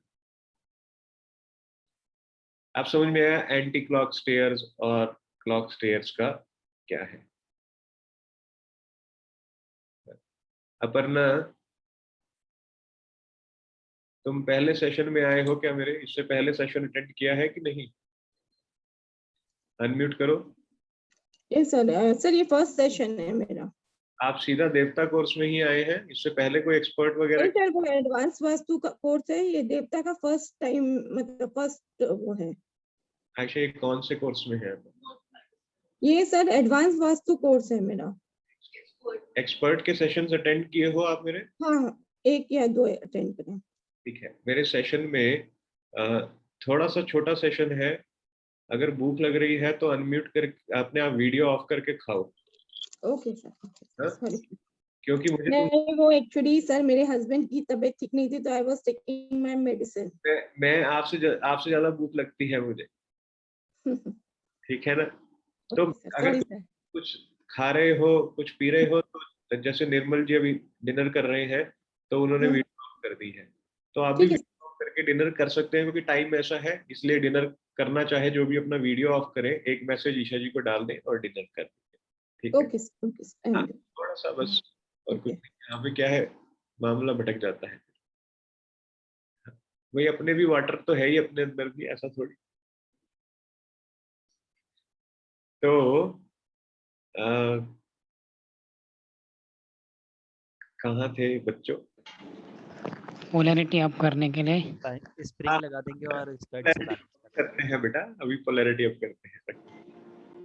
आप समझ में आया एंटी क्लॉक स्टेयर्स और क्लॉक स्टेयर्स का क्या है? अपर्णा, तुम पहले सेशन में आए हो क्या? मेरे इससे पहले सेशन अटेंड किया है कि नहीं? अनम्यूट करो। यस सर, सर ये फर्स्ट सेशन है मेरा। आप सीधा देवता कोर्स में ही आए हैं? इससे पहले कोई एक्सपर्ट वगैरह? सर वो एडवांस वास्तु का कोर्स है, ये देवता का फर्स्ट टाइम, मतलब फर्स्ट वो है। अच्छा, ये कौन से कोर्स में है? ये सर एडवांस वास्तु कोर्स है मेरा। एक्सपर्ट के सेशंस अटेंड किए हो आप मेरे? हाँ, एक या दो अटेंड करें। ठीक है, मेरे सेशन में थोड़ा सा छोटा सेशन है। अगर भूख लग रही है तो अनम्यूट कर अपने आप वीडियो ऑफ करके खाओ। ओके सर, हाँ? सॉरी। क्योंकि मुझे तो नहीं, वो एक्चुअली सर मेरे हस्बैंड की तबीयत ठीक नहीं थी, तो I was taking my medicine. मैं आपसे ज्यादा भूख लगती है मुझे। ठीक है ना? तो ओके सर, अगर सॉरी तुम सर। कुछ खा रहे हो, कुछ पी रहे हो, तो जैसे निर्मल जी अभी डिनर कर रहे हैं तो उन्होंने हाँ, वीडियो ऑफ कर दी है, तो आप भी ठीक है। वीडियो ऑफ करके डिनर कर सकते हैं। क्योंकि टाइम ऐसा है, इसलिए डिनर करना चाहे जो भी अपना वीडियो ऑफ करे, एक मैसेज ईशा जी को डाल दें और डिनर कर दें। ठीक है? ओके सर, ओके सर, हाँ, थोड़ा सा बस, और कुछ ओके। नहीं। यहाँ पे क्या है, मामला भटक जाता है। वही अपने भी वाटर तो है ही अपने अंदर भी, ऐसा थोड़ी। तो आ, कहाँ थे बच्चों? पोलैरिटी अप करने के लिए स्प्रिंग लगा देंगे और स्टड से बैलेंस कर करते हैं बेटा, अभी पोलैरिटी अप करते हैं।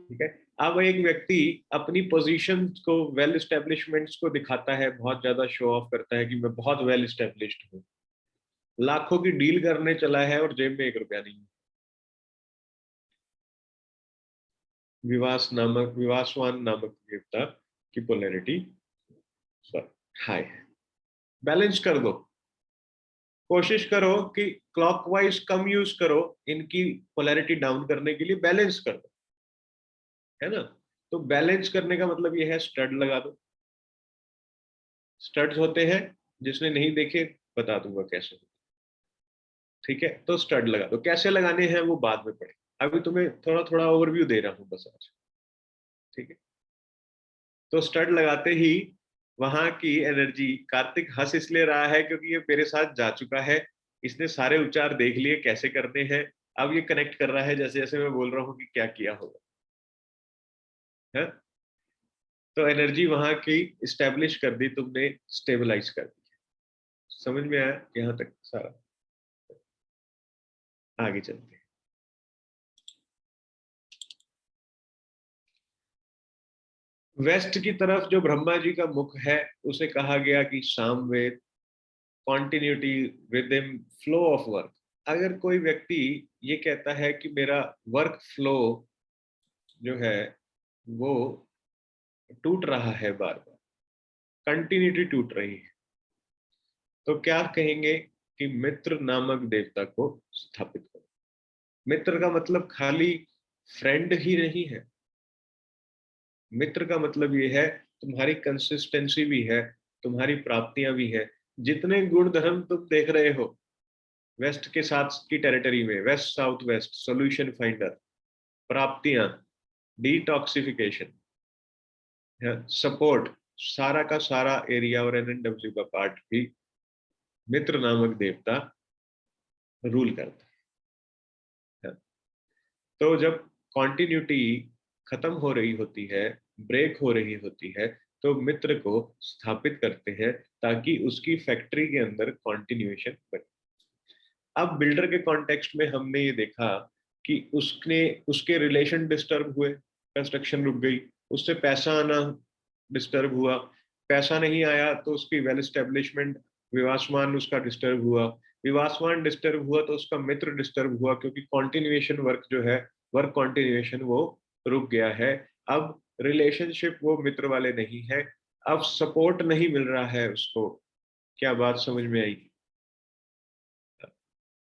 ठीक है। अब एक व्यक्ति अपनी पोजीशन को, वेल एस्टेब्लिशमेंट्स को दिखाता है, बहुत ज्यादा शो ऑफ करता है कि मैं बहुत वेल एस्टेब्लिश्ड हूँ, लाखों की डील करने चला है और जेब में 1 रुपया नहीं है। विवासवान नामक देवता की पोलैरिटी हाई है। बैलेंस कर दो, कोशिश करो कि क्लॉकवाइज कम यूज करो, इनकी पोलैरिटी डाउन करने के लिए बैलेंस कर दो, है ना? तो बैलेंस करने का मतलब ये है स्टड लगा दो। स्टड्स होते हैं, जिसने नहीं देखे बता दूंगा कैसे। ठीक है, तो स्टड लगा दो। कैसे लगाने हैं वो बाद में पढ़े, अभी तुम्हें थोड़ा थोड़ा ओवरव्यू दे रहा हूँ बस आज। ठीक है, तो स्टड लगाते ही वहां की एनर्जी, कार्तिक हंस इसलिए रहा है क्योंकि ये मेरे साथ जा चुका है, इसने सारे उच्चार देख लिए कैसे करने हैं। अब ये कनेक्ट कर रहा है जैसे जैसे मैं बोल रहा हूँ कि क्या किया होगा, है? तो एनर्जी वहां की स्टेब्लिश कर दी तुमने, स्टेबलाइज कर दी। समझ में आया यहाँ तक सारा? आगे चलते हैं। वेस्ट की तरफ जो ब्रह्मा जी का मुख है उसे कहा गया कि Samaveda, continuity, rhythm, flow of work. अगर कोई व्यक्ति ये कहता है कि मेरा वर्क फ्लो जो है वो टूट रहा है, बार बार कंटिन्यूटी टूट रही है, तो क्या कहेंगे कि मित्र नामक देवता को स्थापित करो। मित्र का मतलब खाली फ्रेंड ही नहीं है, मित्र का मतलब ये है तुम्हारी कंसिस्टेंसी भी है, तुम्हारी प्राप्तियां भी है। जितने गुण धर्म तुम देख रहे हो वेस्ट के साथ की टेरिटरी में, west south west, solution finder, प्राप्तियां, डिटॉक्सिफिकेशन, सपोर्ट, सारा का सारा एरिया और एनएनडब्ल्यू का पार्ट भी मित्र नामक देवता रूल करता है। तो जब कॉन्टिन्यूटी खत्म हो रही होती है, ब्रेक हो रही होती है, तो मित्र को स्थापित करते हैं ताकि उसकी फैक्ट्री के अंदर कॉन्टिन्यूएशन बने। अब बिल्डर के कॉन्टेक्स्ट में हमने ये देखा कि उसके रिलेशन डिस्टर्ब हुए, कंस्ट्रक्शन रुक गई, उससे पैसा आना डिस्टर्ब हुआ, पैसा नहीं आया तो उसकी वेल एस्टेब्लिशमेंट, विवासमान उसका डिस्टर्ब हुआ, विवासमान डिस्टर्ब हुआ तो उसका मित्र डिस्टर्ब हुआ, क्योंकि कॉन्टिन्यूएशन वर्क जो है, वर्क कॉन्टिन्यूएशन वो रुक गया है। अब रिलेशनशिप वो मित्र वाले नहीं है, अब सपोर्ट नहीं मिल रहा है उसको। क्या बात समझ में आई?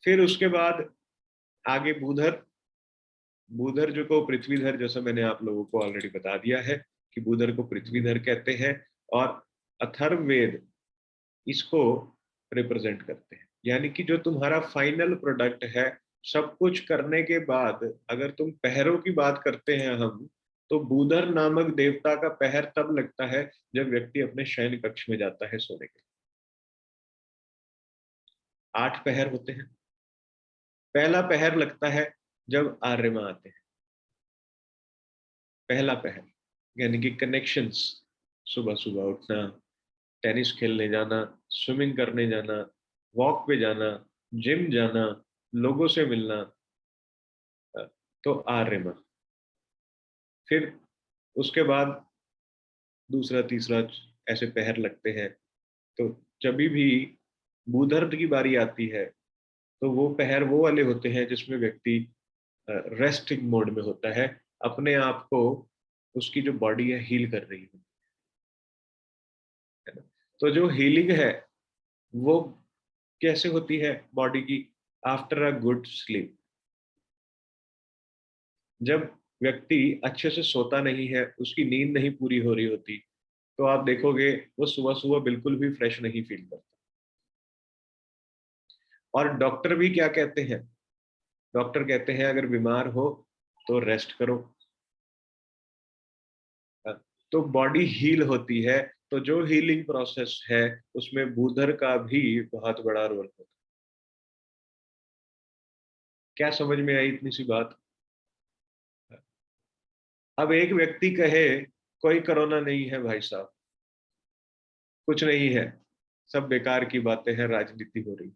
फिर उसके बाद आगे बूधर, बूधर जो को पृथ्वीधर, जैसा मैंने आप लोगों को ऑलरेडी बता दिया है कि बूधर को पृथ्वीधर कहते हैं, और अथर्ववेद इसको रिप्रेजेंट करते हैं। यानी कि जो तुम्हारा फाइनल प्रोडक्ट है, सब कुछ करने के बाद अगर तुम पहरों की बात करते हैं हम, तो बूधर नामक देवता का पहर तब लगता है जब व्यक्ति अपने शयन कक्ष में जाता है सोने के लिए। 8 पहर होते हैं। पहला पहर लगता है जब आर्यमा आते हैं, पहला पहर, यानी कि कनेक्शंस, सुबह सुबह उठना, टेनिस खेलने जाना, स्विमिंग करने जाना, वॉक पे जाना, जिम जाना, लोगों से मिलना, तो आर्यमा। फिर उसके बाद दूसरा तीसरा ऐसे पहर लगते हैं। तो जब भी बूधर्द की बारी आती है तो वो पहर वो वाले होते हैं जिसमें व्यक्ति रेस्टिंग मोड में होता है, अपने आप को, उसकी जो बॉडी है हील कर रही है ना। तो जो हीलिंग है वो कैसे होती है बॉडी की? After a good sleep. जब व्यक्ति अच्छे से सोता नहीं है, उसकी नींद नहीं पूरी हो रही होती, तो आप देखोगे वो सुबह सुबह बिल्कुल भी फ्रेश नहीं फील करता। और डॉक्टर भी क्या कहते हैं? डॉक्टर कहते हैं अगर बीमार हो तो रेस्ट करो, तो बॉडी हील होती है। तो जो हीलिंग प्रोसेस है उसमें बूधर का भी बहुत बड़ा रोल होता है। क्या समझ में आई इतनी सी बात? अब एक व्यक्ति कहे कोई कोरोना नहीं है भाई साहब, कुछ नहीं है, सब बेकार की बातें हैं, राजनीति हो रही,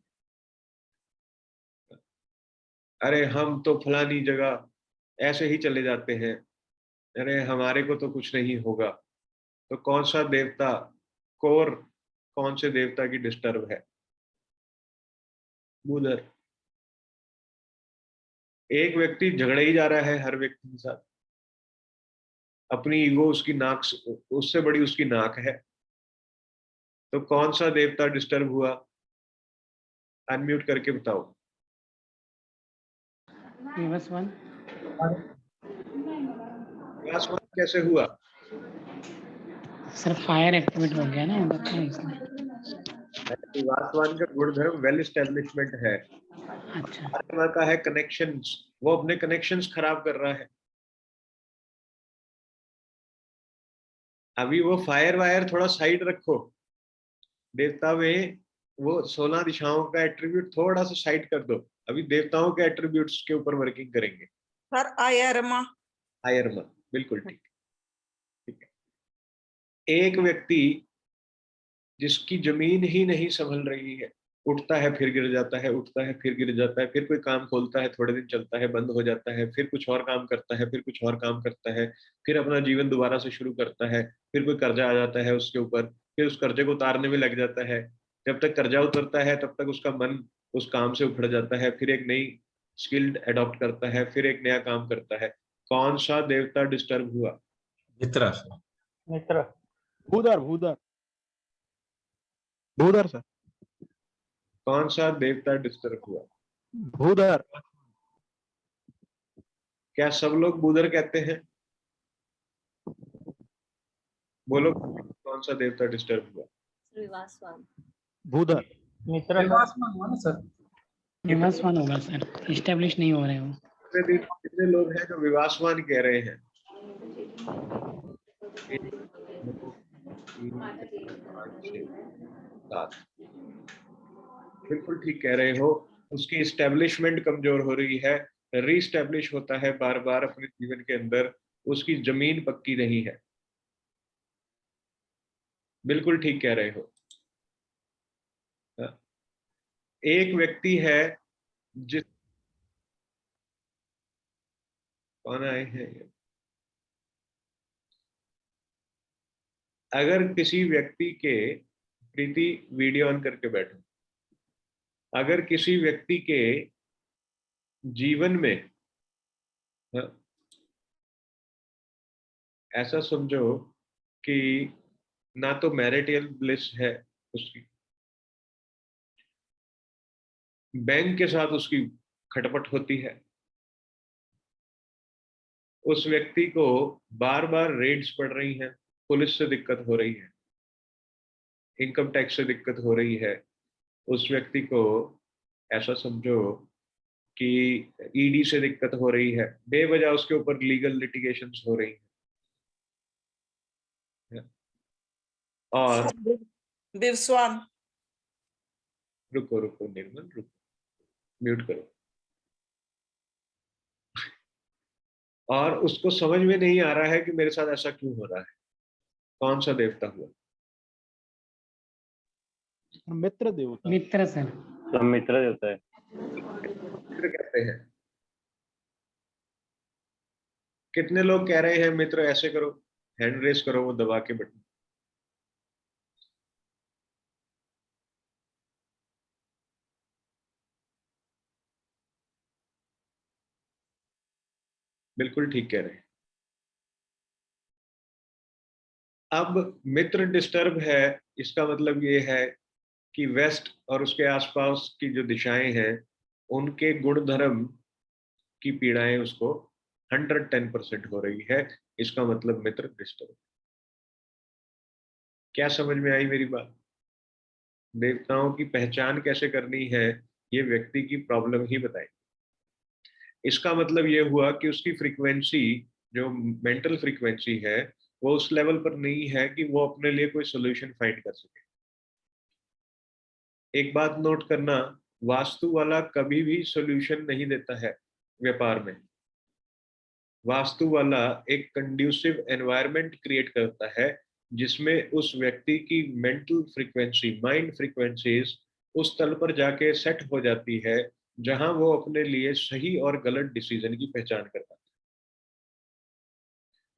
अरे हम तो फलानी जगह ऐसे ही चले जाते हैं, अरे हमारे को तो कुछ नहीं होगा, तो कौन सा देवता, कोर कौन से देवता की डिस्टर्ब है? बूधर। एक व्यक्ति झगड़े ही जा रहा है हर व्यक्ति के साथ, अपनी ईगो उसकी नाक, उससे बड़ी उसकी नाक है, तो कौन सा देवता डिस्टर्ब हुआ? अनम्यूट करके बताओ। विवस्वान विवासवान कैसे हुआ? सर फायर एक्टिवेट हो गया ना उधर का, इसलिए। विवासवान का गुणधर्म वेल एस्टेब्लिशमेंट है, अच्छा आत्मा का है कनेक्शंस, वो अपने कनेक्शंस खराब कर रहा है। अभी वो फायर वायर थोड़ा साइड रखो, देवता में वो 16 दिशाओं का एट्रीब्यूट थोड़ा सा साइड कर दो, अभी देवताओं के एट्रीब्यूट्स के ऊपर वर्किंग करेंगे। सर आयरमा। आयरमा, बिल्कुल ठीक, ठीक है। एक व्यक्ति जिसकी जमीन ही नहीं संभल रही है, उठता है फिर गिर जाता है, उठता है फिर गिर जाता है, फिर कोई काम खोलता है, थोड़े दिन चलता है, बंद हो जाता है, फिर कुछ और काम करता है, फिर कुछ और काम करता है, फिर अपना जीवन दोबारा से शुरू करता है, फिर कोई कर्जा आ जाता है उसके ऊपर, फिर उस कर्जे को उतारने में लग जाता है। जब तक कर्जा उतरता है तब तक उसका मन उस काम से उखड़ जाता है, फिर एक नई स्किल्ड अडॉप्ट करता है, फिर एक नया काम करता है। कौन सा देवता डिस्टर्ब हुआ? मित्र मित्र। भूधर भूधर भूधर सर। कौन सा देवता डिस्टर्ब हुआ? भूधर। क्या सब लोग बूधर कहते हैं? बोलो, कौन सा देवता डिस्टर्ब हुआ? श्रीवासवान। भूधर। मित्र। निवासवान होगा सर, इस्टेब्लिश नहीं हो रहे हो। कितने लोग हैं जो विवासवान कह रहे हैं? 1 2 3 4 5 6 7। बिल्कुल ठीक कह रहे हो। उसकी इस्टेब्लिशमेंट कमजोर हो रही है, रीस्टैब्लिश होता है बार बार अपने जीवन के अंदर, उसकी जमीन पक्की नहीं है। बिल्कुल ठीक कह रहे हो। एक व्यक्ति है जिस, कौन आए हैं ये? अगर किसी व्यक्ति के, प्रीति वीडियो ऑन करके बैठो, अगर किसी व्यक्ति के जीवन में ऐसा समझो कि ना तो मैरिटल ब्लिस है उसकी, बैंक के साथ उसकी खटपट होती है, उस व्यक्ति को बार बार रेड्स पड़ रही हैं, पुलिस से दिक्कत हो रही है, इनकम टैक्स से दिक्कत हो रही है, उस व्यक्ति को ऐसा समझो कि ईडी से दिक्कत हो रही है, बेवजह उसके ऊपर लीगल लिटिगेशंस हो रही है। और दिवस्वान। रुको रुको निर्मल, रुको, म्यूट करो। और उसको समझ में नहीं आ रहा है कि मेरे साथ ऐसा क्यों हो रहा है। कौन सा देवता हुआ? मित्र देवता। मित्र सर। सब मित्र देवता है। मित्र कहते हैं। कितने लोग कह रहे हैं मित्र? ऐसे करो, हैंड रेस करो, वो दबा के बटन। बिल्कुल ठीक कह रहे हैं। अब मित्र डिस्टर्ब है, इसका मतलब ये है कि वेस्ट और उसके आसपास की जो दिशाएं हैं उनके गुण धर्म की पीड़ाएं उसको 110% हो रही है। इसका मतलब मित्र डिस्टर्ब। क्या समझ में आई मेरी बात? देवताओं की पहचान कैसे करनी है ये व्यक्ति की प्रॉब्लम ही बताएगी। इसका मतलब ये हुआ कि उसकी फ्रीक्वेंसी, जो मेंटल फ्रीक्वेंसी है, वो उस लेवल पर नहीं है कि वो अपने लिए कोई सोल्यूशन फाइंड कर सके। एक बात नोट करना, वास्तु वाला कभी भी सोल्यूशन नहीं देता है व्यापार में। वास्तु वाला एक कंड्यूसिव एनवायरनमेंट क्रिएट करता है जिसमें उस व्यक्ति की मेंटल फ्रीक्वेंसी, माइंड फ्रीक्वेंसीज उस तल पर जाके सेट हो जाती है जहां वो अपने लिए सही और गलत डिसीजन की पहचान कर पाता है।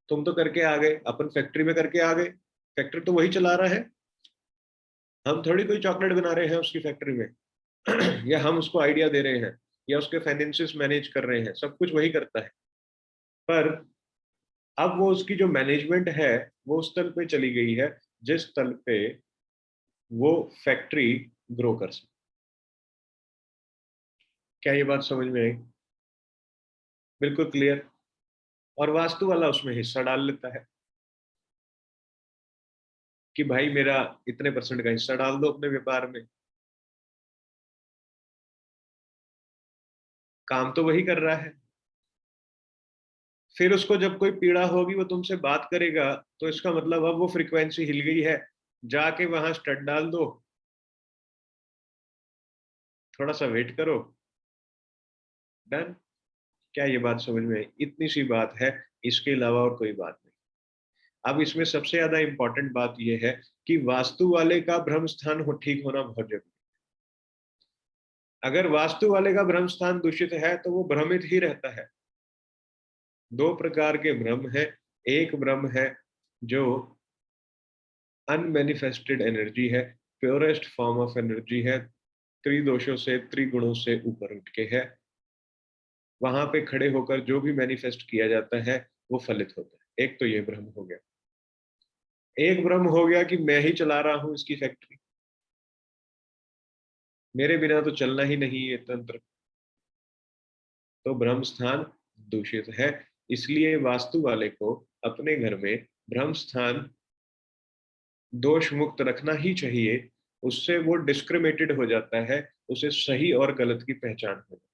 तुम तो करके आ गए, अपन फैक्ट्री में करके आ गए, फैक्ट्री तो वही चला रहा है, हम थोड़ी कोई चॉकलेट बना रहे हैं उसकी फैक्ट्री में या हम उसको आइडिया दे रहे हैं या उसके फाइनेंसेस मैनेज कर रहे हैं, सब कुछ वही करता है। पर अब वो उसकी जो मैनेजमेंट है वो उस तल पे चली गई है जिस तल पे वो फैक्ट्री ग्रो कर सके। क्या ये बात समझ में आई? बिल्कुल क्लियर। और वास्तु वाला उसमें हिस्सा डाल लेता है कि भाई मेरा इतने % का हिस्सा डाल दो अपने व्यापार में। काम तो वही कर रहा है। फिर उसको जब कोई पीड़ा होगी वो तुमसे बात करेगा तो इसका मतलब अब वो फ्रीक्वेंसी हिल गई है, जाके वहां स्टड डाल दो, थोड़ा सा वेट करो, डन। क्या ये बात समझ में आई? इतनी सी बात है, इसके अलावा और कोई बात नहीं। अब इसमें सबसे ज्यादा इंपॉर्टेंट बात यह है कि वास्तु वाले का ब्रह्म स्थान ठीक होना बहुत जरूरी है। अगर वास्तु वाले का ब्रह्म स्थान दूषित है तो वो भ्रमित ही रहता है। दो प्रकार के ब्रह्म है। एक ब्रह्म है जो अनमैनिफेस्टेड एनर्जी है, प्योरेस्ट फॉर्म ऑफ एनर्जी है, त्रिदोषों से त्रिगुणों से ऊपर उठ के है। वहां पे खड़े होकर जो भी मैनिफेस्ट किया जाता है वो फलित होता है। एक तो ये ब्रह्म हो गया। एक ब्रह्म हो गया कि मैं ही चला रहा हूं इसकी फैक्ट्री, मेरे बिना तो चलना ही नहीं ये तंत्र। तो ब्रह्म स्थान दूषित है। इसलिए वास्तु वाले को अपने घर में ब्रह्म स्थान दोष मुक्त रखना ही चाहिए। उससे वो डिस्क्रिमिनेटेड हो जाता है, उसे सही और गलत की पहचान हो जाती है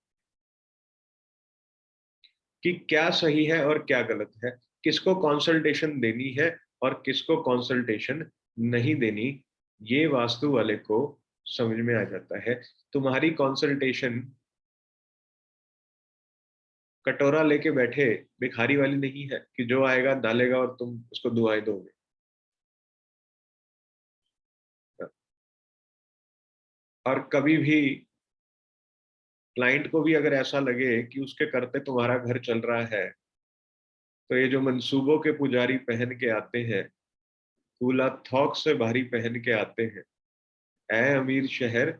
कि क्या सही है और क्या गलत है, किसको कंसल्टेशन देनी है और किसको कंसल्टेशन नहीं देनी। ये वास्तु वाले को समझ में आ जाता है। तुम्हारी कंसल्टेशन कटोरा लेके बैठे भिखारी वाली नहीं है कि जो आएगा डालेगा और तुम उसको दुआएं दोगे। और कभी भी क्लाइंट को भी अगर ऐसा लगे कि उसके करते तुम्हारा घर चल रहा है, तो ये जो मंसूबों के पुजारी पहन के आते हैं, फूला थौक से भारी पहन के आते हैं, ऐ अमीर शहर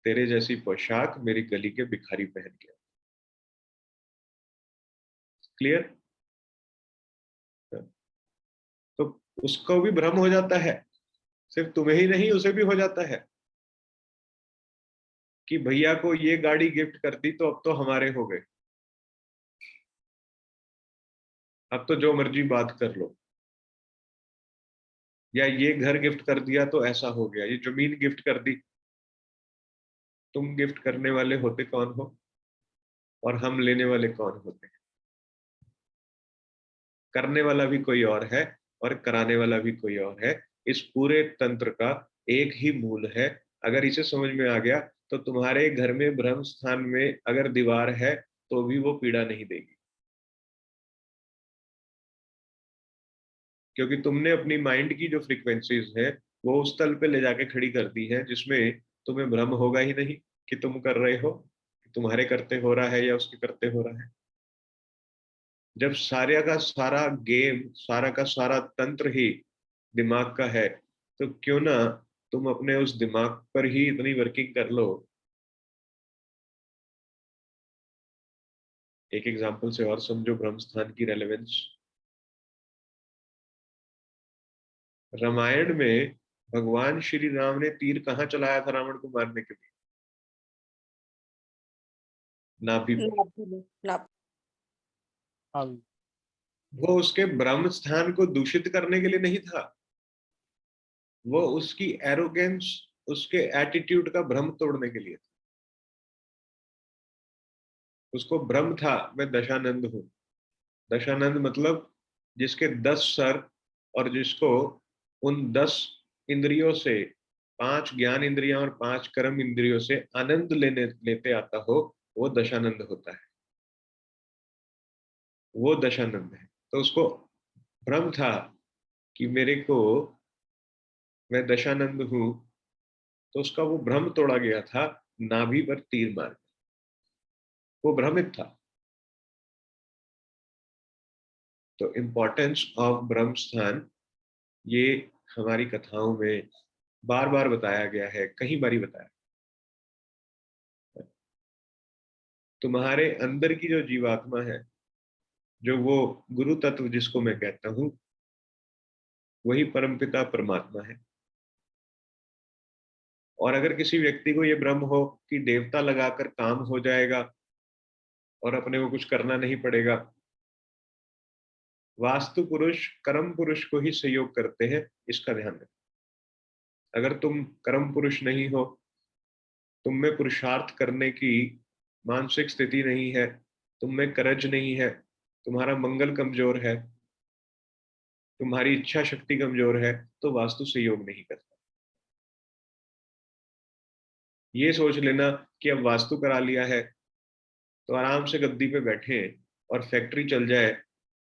तेरे जैसी पोशाक मेरी गली के भिखारी पहन के। क्लियर? तो उसको भी भ्रम हो जाता है, सिर्फ तुम्हें ही नहीं उसे भी हो जाता है कि भैया को ये गाड़ी गिफ्ट कर दी तो अब तो हमारे हो गए, अब तो जो मर्जी बात कर लो, या ये घर गिफ्ट कर दिया तो ऐसा हो गया, ये जमीन गिफ्ट कर दी। तुम गिफ्ट करने वाले होते कौन हो और हम लेने वाले कौन होते हैं? करने वाला भी कोई और है और कराने वाला भी कोई और है। इस पूरे तंत्र का एक ही मूल है। अगर इसे समझ में आ गया तो तुम्हारे घर में ब्रह्म स्थान में अगर दीवार है तो भी वो पीड़ा नहीं देगी, क्योंकि तुमने अपनी माइंड की जो फ्रीक्वेंसीज है वो उस तल पे ले जाके खड़ी कर दी है जिसमें तुम्हें भ्रम होगा ही नहीं कि तुम कर रहे हो, कि तुम्हारे करते हो रहा है या उसके करते हो रहा है। जब सारे का सारा गेम, सारा का सारा तंत्र ही दिमाग का है, तो क्यों ना तुम अपने उस दिमाग पर ही इतनी वर्किंग कर लो। एक एग्जांपल से और समझो ब्रह्म स्थान की रेलेवेंस। रामायण में भगवान श्री राम ने तीर कहाँ चलाया था रावण को मारने के लिए? नाभि में। वो उसके ब्रह्म स्थान को दूषित करने के लिए नहीं था, वो उसकी एरोगेंस, उसके एटीट्यूड का भ्रम तोड़ने के लिए था। उसको भ्रम था मैं दशानंद हूं। दशानंद मतलब जिसके 10 सर और जिसको उन 10 इंद्रियों से, 5 ज्ञान इंद्रियां और 5 कर्म इंद्रियों से आनंद लेते आता हो, वो दशानंद होता है। वो दशानंद है। तो उसको भ्रम था कि मेरे को, मैं दशानंद हूं, तो उसका वो भ्रम तोड़ा गया था नाभि पर तीर मार के। वो भ्रमित था। तो इंपॉर्टेंस ऑफ ब्रह्म स्थान ये हमारी कथाओं में बार बार बताया गया है, कई बारी बताया। तुम्हारे अंदर की जो जीवात्मा है, जो वो गुरु तत्व जिसको मैं कहता हूं, वही परमपिता परमात्मा है। और अगर किसी व्यक्ति को ये भ्रम हो कि देवता लगाकर काम हो जाएगा और अपने को कुछ करना नहीं पड़ेगा, वास्तु पुरुष कर्म पुरुष को ही सहयोग करते हैं, इसका ध्यान रखें। अगर तुम कर्म पुरुष नहीं हो, तुम में पुरुषार्थ करने की मानसिक स्थिति नहीं है, तुम में करज नहीं है, तुम्हारा मंगल कमजोर है, तुम्हारी इच्छा शक्ति कमजोर है, तो वास्तु सहयोग नहीं करता। ये सोच लेना कि अब वास्तु करा लिया है तो आराम से गद्दी पे बैठे और फैक्ट्री चल जाए,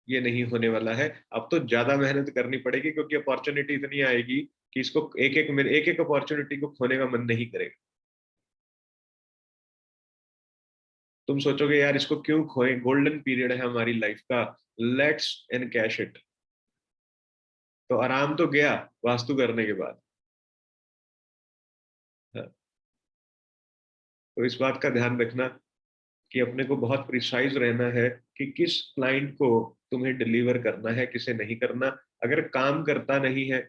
ये नहीं होने वाला है। अब तो ज्यादा मेहनत करनी पड़ेगी, क्योंकि अपॉर्चुनिटी इतनी आएगी कि इसको एक एक अपॉर्चुनिटी को खोने का मन नहीं करेगा। तुम सोचोगे यार इसको क्यों खोएं, गोल्डन पीरियड है हमारी लाइफ का, लेट्स एनकैश इट। तो आराम तो गया वास्तु करने के बाद। हाँ, तो इस बात का ध्यान रखना कि अपने को बहुत प्रिसाइज रहना है कि किस क्लाइंट को तुम्हें डिलीवर करना है, किसे नहीं करना। अगर काम करता नहीं है,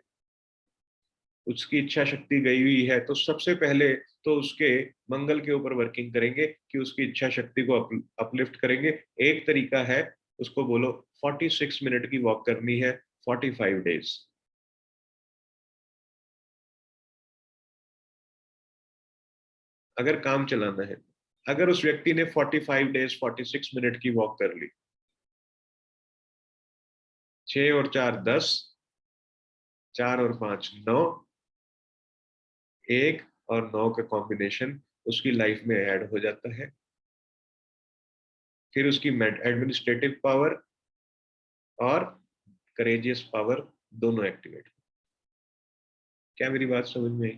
उसकी इच्छा शक्ति गई हुई है, तो सबसे पहले तो उसके मंगल के ऊपर वर्किंग करेंगे कि उसकी इच्छा शक्ति को अपलिफ्ट करेंगे। एक तरीका है, उसको बोलो 46 मिनट की वॉक करनी है 45 डेज। अगर काम चलाना है, अगर उस व्यक्ति ने 45 डेज 46 मिनट की वॉक कर ली, 6 और 4 10, 4 और 5 9, 1 और 9 का कॉम्बिनेशन उसकी लाइफ में ऐड हो जाता है। फिर उसकी एडमिनिस्ट्रेटिव पावर और करेजियस पावर दोनों एक्टिवेट। क्या मेरी बात समझ में आई?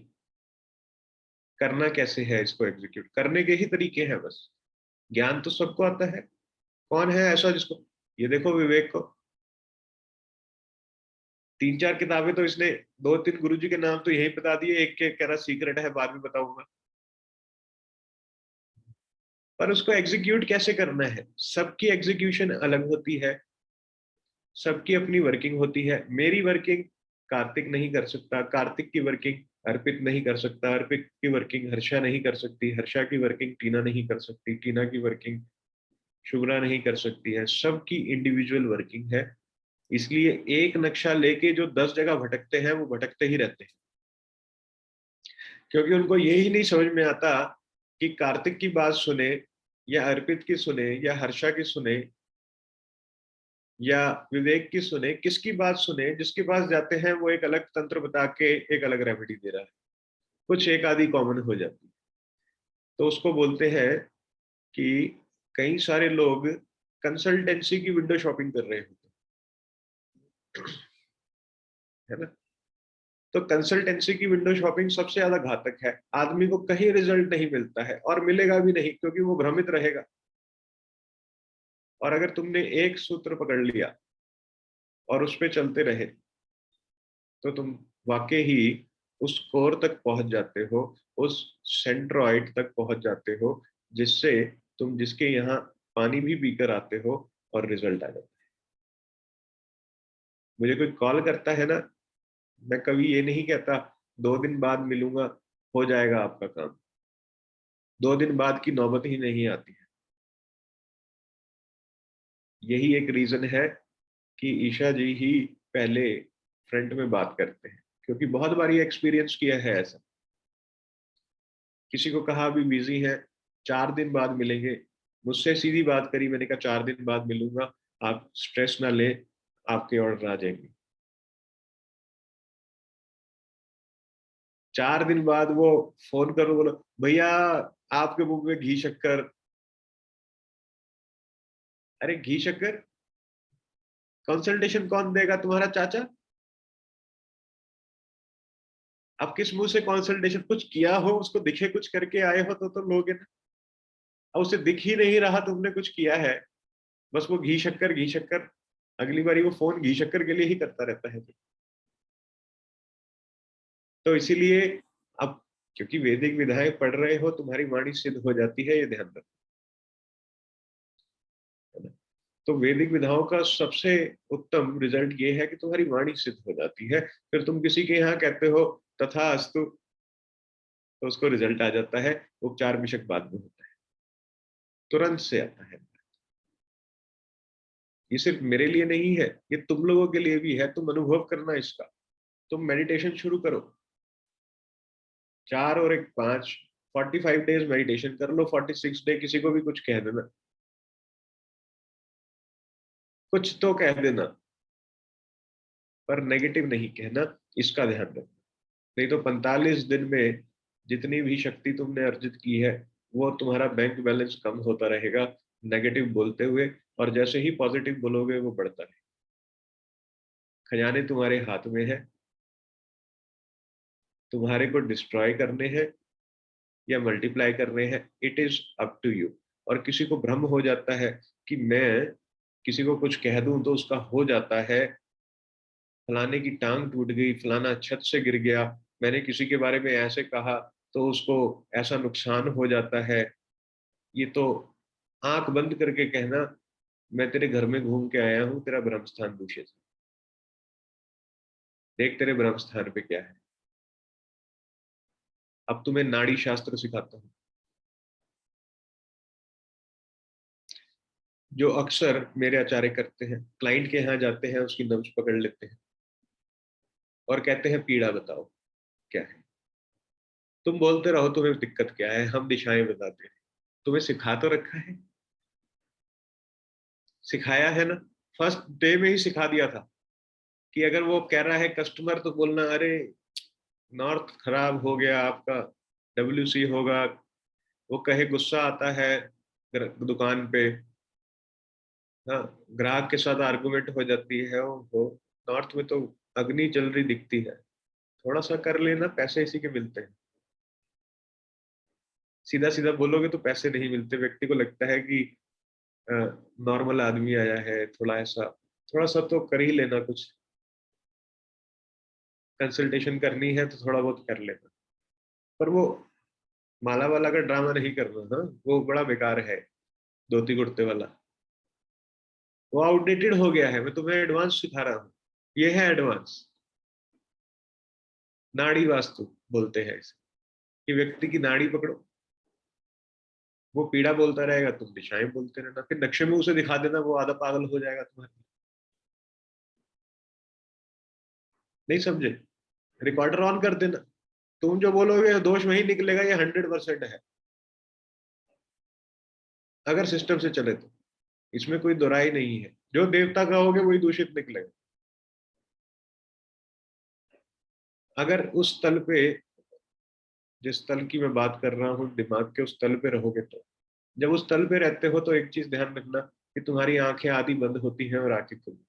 करना कैसे है, इसको एग्जीक्यूट करने के ही तरीके हैं बस। ज्ञान तो सबको आता है, कौन है ऐसा जिसको, ये देखो विवेक को 3-4 किताबें तो इसने, 2-3 गुरुजी के नाम तो यही बता दिए, एक के कह रहा सीक्रेट है बाद में बताऊंगा। पर उसको एग्जीक्यूट कैसे करना है, सबकी एग्जीक्यूशन अलग होती है, सबकी अपनी वर्किंग होती है। मेरी वर्किंग कार्तिक नहीं कर सकता, कार्तिक की वर्किंग अर्पित नहीं कर सकता, अर्पित की वर्किंग हर्षा नहीं कर सकती, हर्षा की वर्किंग टीना नहीं कर सकती, टीना की वर्किंग शुभ्रा नहीं कर सकती है। सबकी इंडिविजुअल वर्किंग है। इसलिए एक नक्शा लेके जो 10 जगह भटकते हैं वो भटकते ही रहते हैं, क्योंकि उनको यही नहीं समझ में आता कि कार्तिक की बात सुने या अर्पित की सुने या हर्षा की सुने या विवेक की सुने, किसकी बात सुने। जिसके पास जाते हैं वो एक अलग तंत्र बता के एक अलग रेमेडी दे रहा है, कुछ एक आधी कॉमन हो जाती है। तो उसको बोलते हैं कि कई सारे लोग कंसल्टेंसी की विंडो शॉपिंग कर रहे होते है ना। तो कंसल्टेंसी की विंडो शॉपिंग सबसे ज्यादा घातक है। आदमी को कहीं रिजल्ट नहीं मिलता है और मिलेगा भी नहीं, क्योंकि वो भ्रमित रहेगा। और अगर तुमने एक सूत्र पकड़ लिया और उस पर चलते रहे तो तुम वाकई ही उस कोर तक पहुंच जाते हो, उस सेंट्रॉइड तक पहुंच जाते हो, जिससे तुम जिसके यहाँ पानी भी पीकर आते हो और रिजल्ट आ जाता है। मुझे कोई कॉल करता है ना, मैं कभी ये नहीं कहता 2 दिन बाद मिलूंगा हो जाएगा आपका काम। 2 दिन बाद की नौबत ही नहीं आती है। यही एक रीजन है कि ईशा जी ही पहले फ्रंट में बात करते हैं, क्योंकि बहुत बार ये एक्सपीरियंस किया है ऐसा। किसी को कहा अभी बिजी है, 4 दिन बाद मिलेंगे, मुझसे सीधी बात करी, मैंने कहा 4 दिन बाद मिलूंगा, आप स्ट्रेस ना ले, आपके ऑर्डर आ जाएंगे। 4 दिन बाद वो फोन करो, बोलो भैया आपके मुंह में घी शक्कर। अरे घी शक्कर कंसल्टेशन कौन देगा, तुम्हारा चाचा? आप किस मुंह से कंसल्टेशन, कुछ किया हो, उसको दिखे कुछ करके आए हो तो लोगे ना। अब उसे दिख ही नहीं रहा तुमने कुछ किया है, बस वो घी शक्कर घी शक्कर। अगली बारी वो फोन घी शक्कर के लिए ही करता रहता है। तो इसीलिए अब क्योंकि वैदिक विधाएं पढ़ रहे हो, तुम्हारी वाणी सिद्ध हो जाती है, ये ध्यान रखो। तो वैदिक विधाओं का सबसे उत्तम रिजल्ट ये है कि तुम्हारी वाणी सिद्ध हो जाती है। फिर तुम किसी के यहाँ कहते हो तथास्तु, तो उसको रिजल्ट आ जाता है। उपचार बेशक बाद में होता है, तुरंत से आता है। ये सिर्फ मेरे लिए नहीं है, ये तुम लोगों के लिए भी है। तुम अनुभव करना इसका। तुम मेडिटेशन शुरू करो, 4 और 1 5, 45 डेज मेडिटेशन कर लो। 46 डे किसी को भी कुछ कह देना, कुछ तो कह देना, पर नेगेटिव नहीं कहना, इसका ध्यान रखना। नहीं तो 45 दिन में जितनी भी शक्ति तुमने अर्जित की है वो तुम्हारा बैंक बैलेंस कम होता रहेगा नेगेटिव बोलते हुए, और जैसे ही पॉजिटिव बोलोगे वो बढ़ता है। खजाने तुम्हारे हाथ में है, तुम्हारे को डिस्ट्रॉय करने हैं या मल्टीप्लाई करने हैं, it is up to you. और किसी को भ्रम हो जाता है कि मैं किसी को कुछ कह दूं तो उसका हो जाता है, फलाने की टांग टूट गई, फलाना छत से गिर गया, मैंने किसी के बारे में ऐसे कहा तो उसको ऐसा नुकसान हो जाता है, ये तो आंख बंद करके कहना मैं तेरे घर में घूम के आया हूं, तेरा ब्रह्म स्थान दूषित है, देख तेरे ब्रह्म स्थान पे क्या है। अब तुम्हें नाड़ी शास्त्र सिखाता हूं, जो अक्सर मेरे आचार्य करते हैं, क्लाइंट के यहाँ जाते हैं, उसकी नब्ज पकड़ लेते हैं और कहते हैं पीड़ा बताओ क्या है, तुम बोलते रहो तुम्हें दिक्कत क्या है, हम दिशाएं बताते हैं। तुम्हें सिखा तो रखा है, सिखाया है ना, फर्स्ट डे में ही सिखा दिया था कि अगर वो कह रहा है कस्टमर तो बोलना अरे नॉर्थ खराब हो गया आपका, WC होगा। वो कहे गुस्सा आता है दुकान पे, हाँ, ग्राहक के साथ आर्गुमेंट हो जाती है, वो नॉर्थ में तो अग्नि जल रही दिखती है, थोड़ा सा कर लेना, पैसे इसी के मिलते हैं। सीधा सीधा बोलोगे तो पैसे नहीं मिलते, व्यक्ति को लगता है कि नॉर्मल आदमी आया है, थोड़ा ऐसा, थोड़ा सा तो कर ही लेना, कुछ कंसल्टेशन करनी है तो थोड़ा बहुत कर लेना, पर वो माला वाला का ड्रामा नहीं करना। हाँ, वो बड़ा बेकार है, धोती कुर्ते वाला, वो आउटडेटेड हो गया है। मैं तुम्हें एडवांस सिखा रहा हूँ, ये है एडवांस। नाड़ी वास्तु बोलते हैं इसे, कि व्यक्ति की नाड़ी पकड़ो, वो पीड़ा बोलता रहेगा, तुम दिशाएं बोलते रहना, फिर नक्शे में उसे दिखा देना, वो आधा पागल हो जाएगा तुम्हारे। नहीं समझे? रिकॉर्डर ऑन कर देना, तुम जो बोलोगे दोष वही निकलेगा, ये 100% है, अगर सिस्टम से चले तो। इसमें कोई दोराई नहीं है, जो देवता कहोगे वही दूषित निकलेगा। अगर उस तल पे, जिस तल की मैं बात कर रहा हूँ, दिमाग के उस तल पे रहोगे, तो जब उस तल पे रहते हो तो एक चीज ध्यान रखना कि तुम्हारी आंखें आधी बंद होती हैं और आंखें खुली,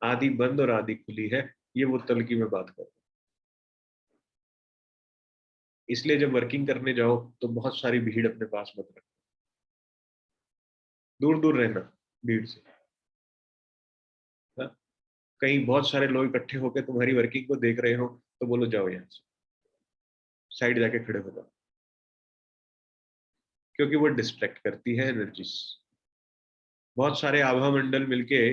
आधी बंद और आधी खुली है, ये वो तल की मैं बात कर रहा हूँ। इसलिए जब वर्किंग करने जाओ तो बहुत सारी भीड़ अपने पास मत रखो, दूर दूर रहना भीड़ से। हाँ? कहीं बहुत सारे लोग इकट्ठे होकर तुम्हारी वर्किंग को देख रहे हो तो बोलो जाओ यहाँ से, साइड जाके खड़े हो जाओ, क्योंकि वो डिस्ट्रैक्ट करती है एनर्जीज। बहुत सारे आभा मंडल मिलके,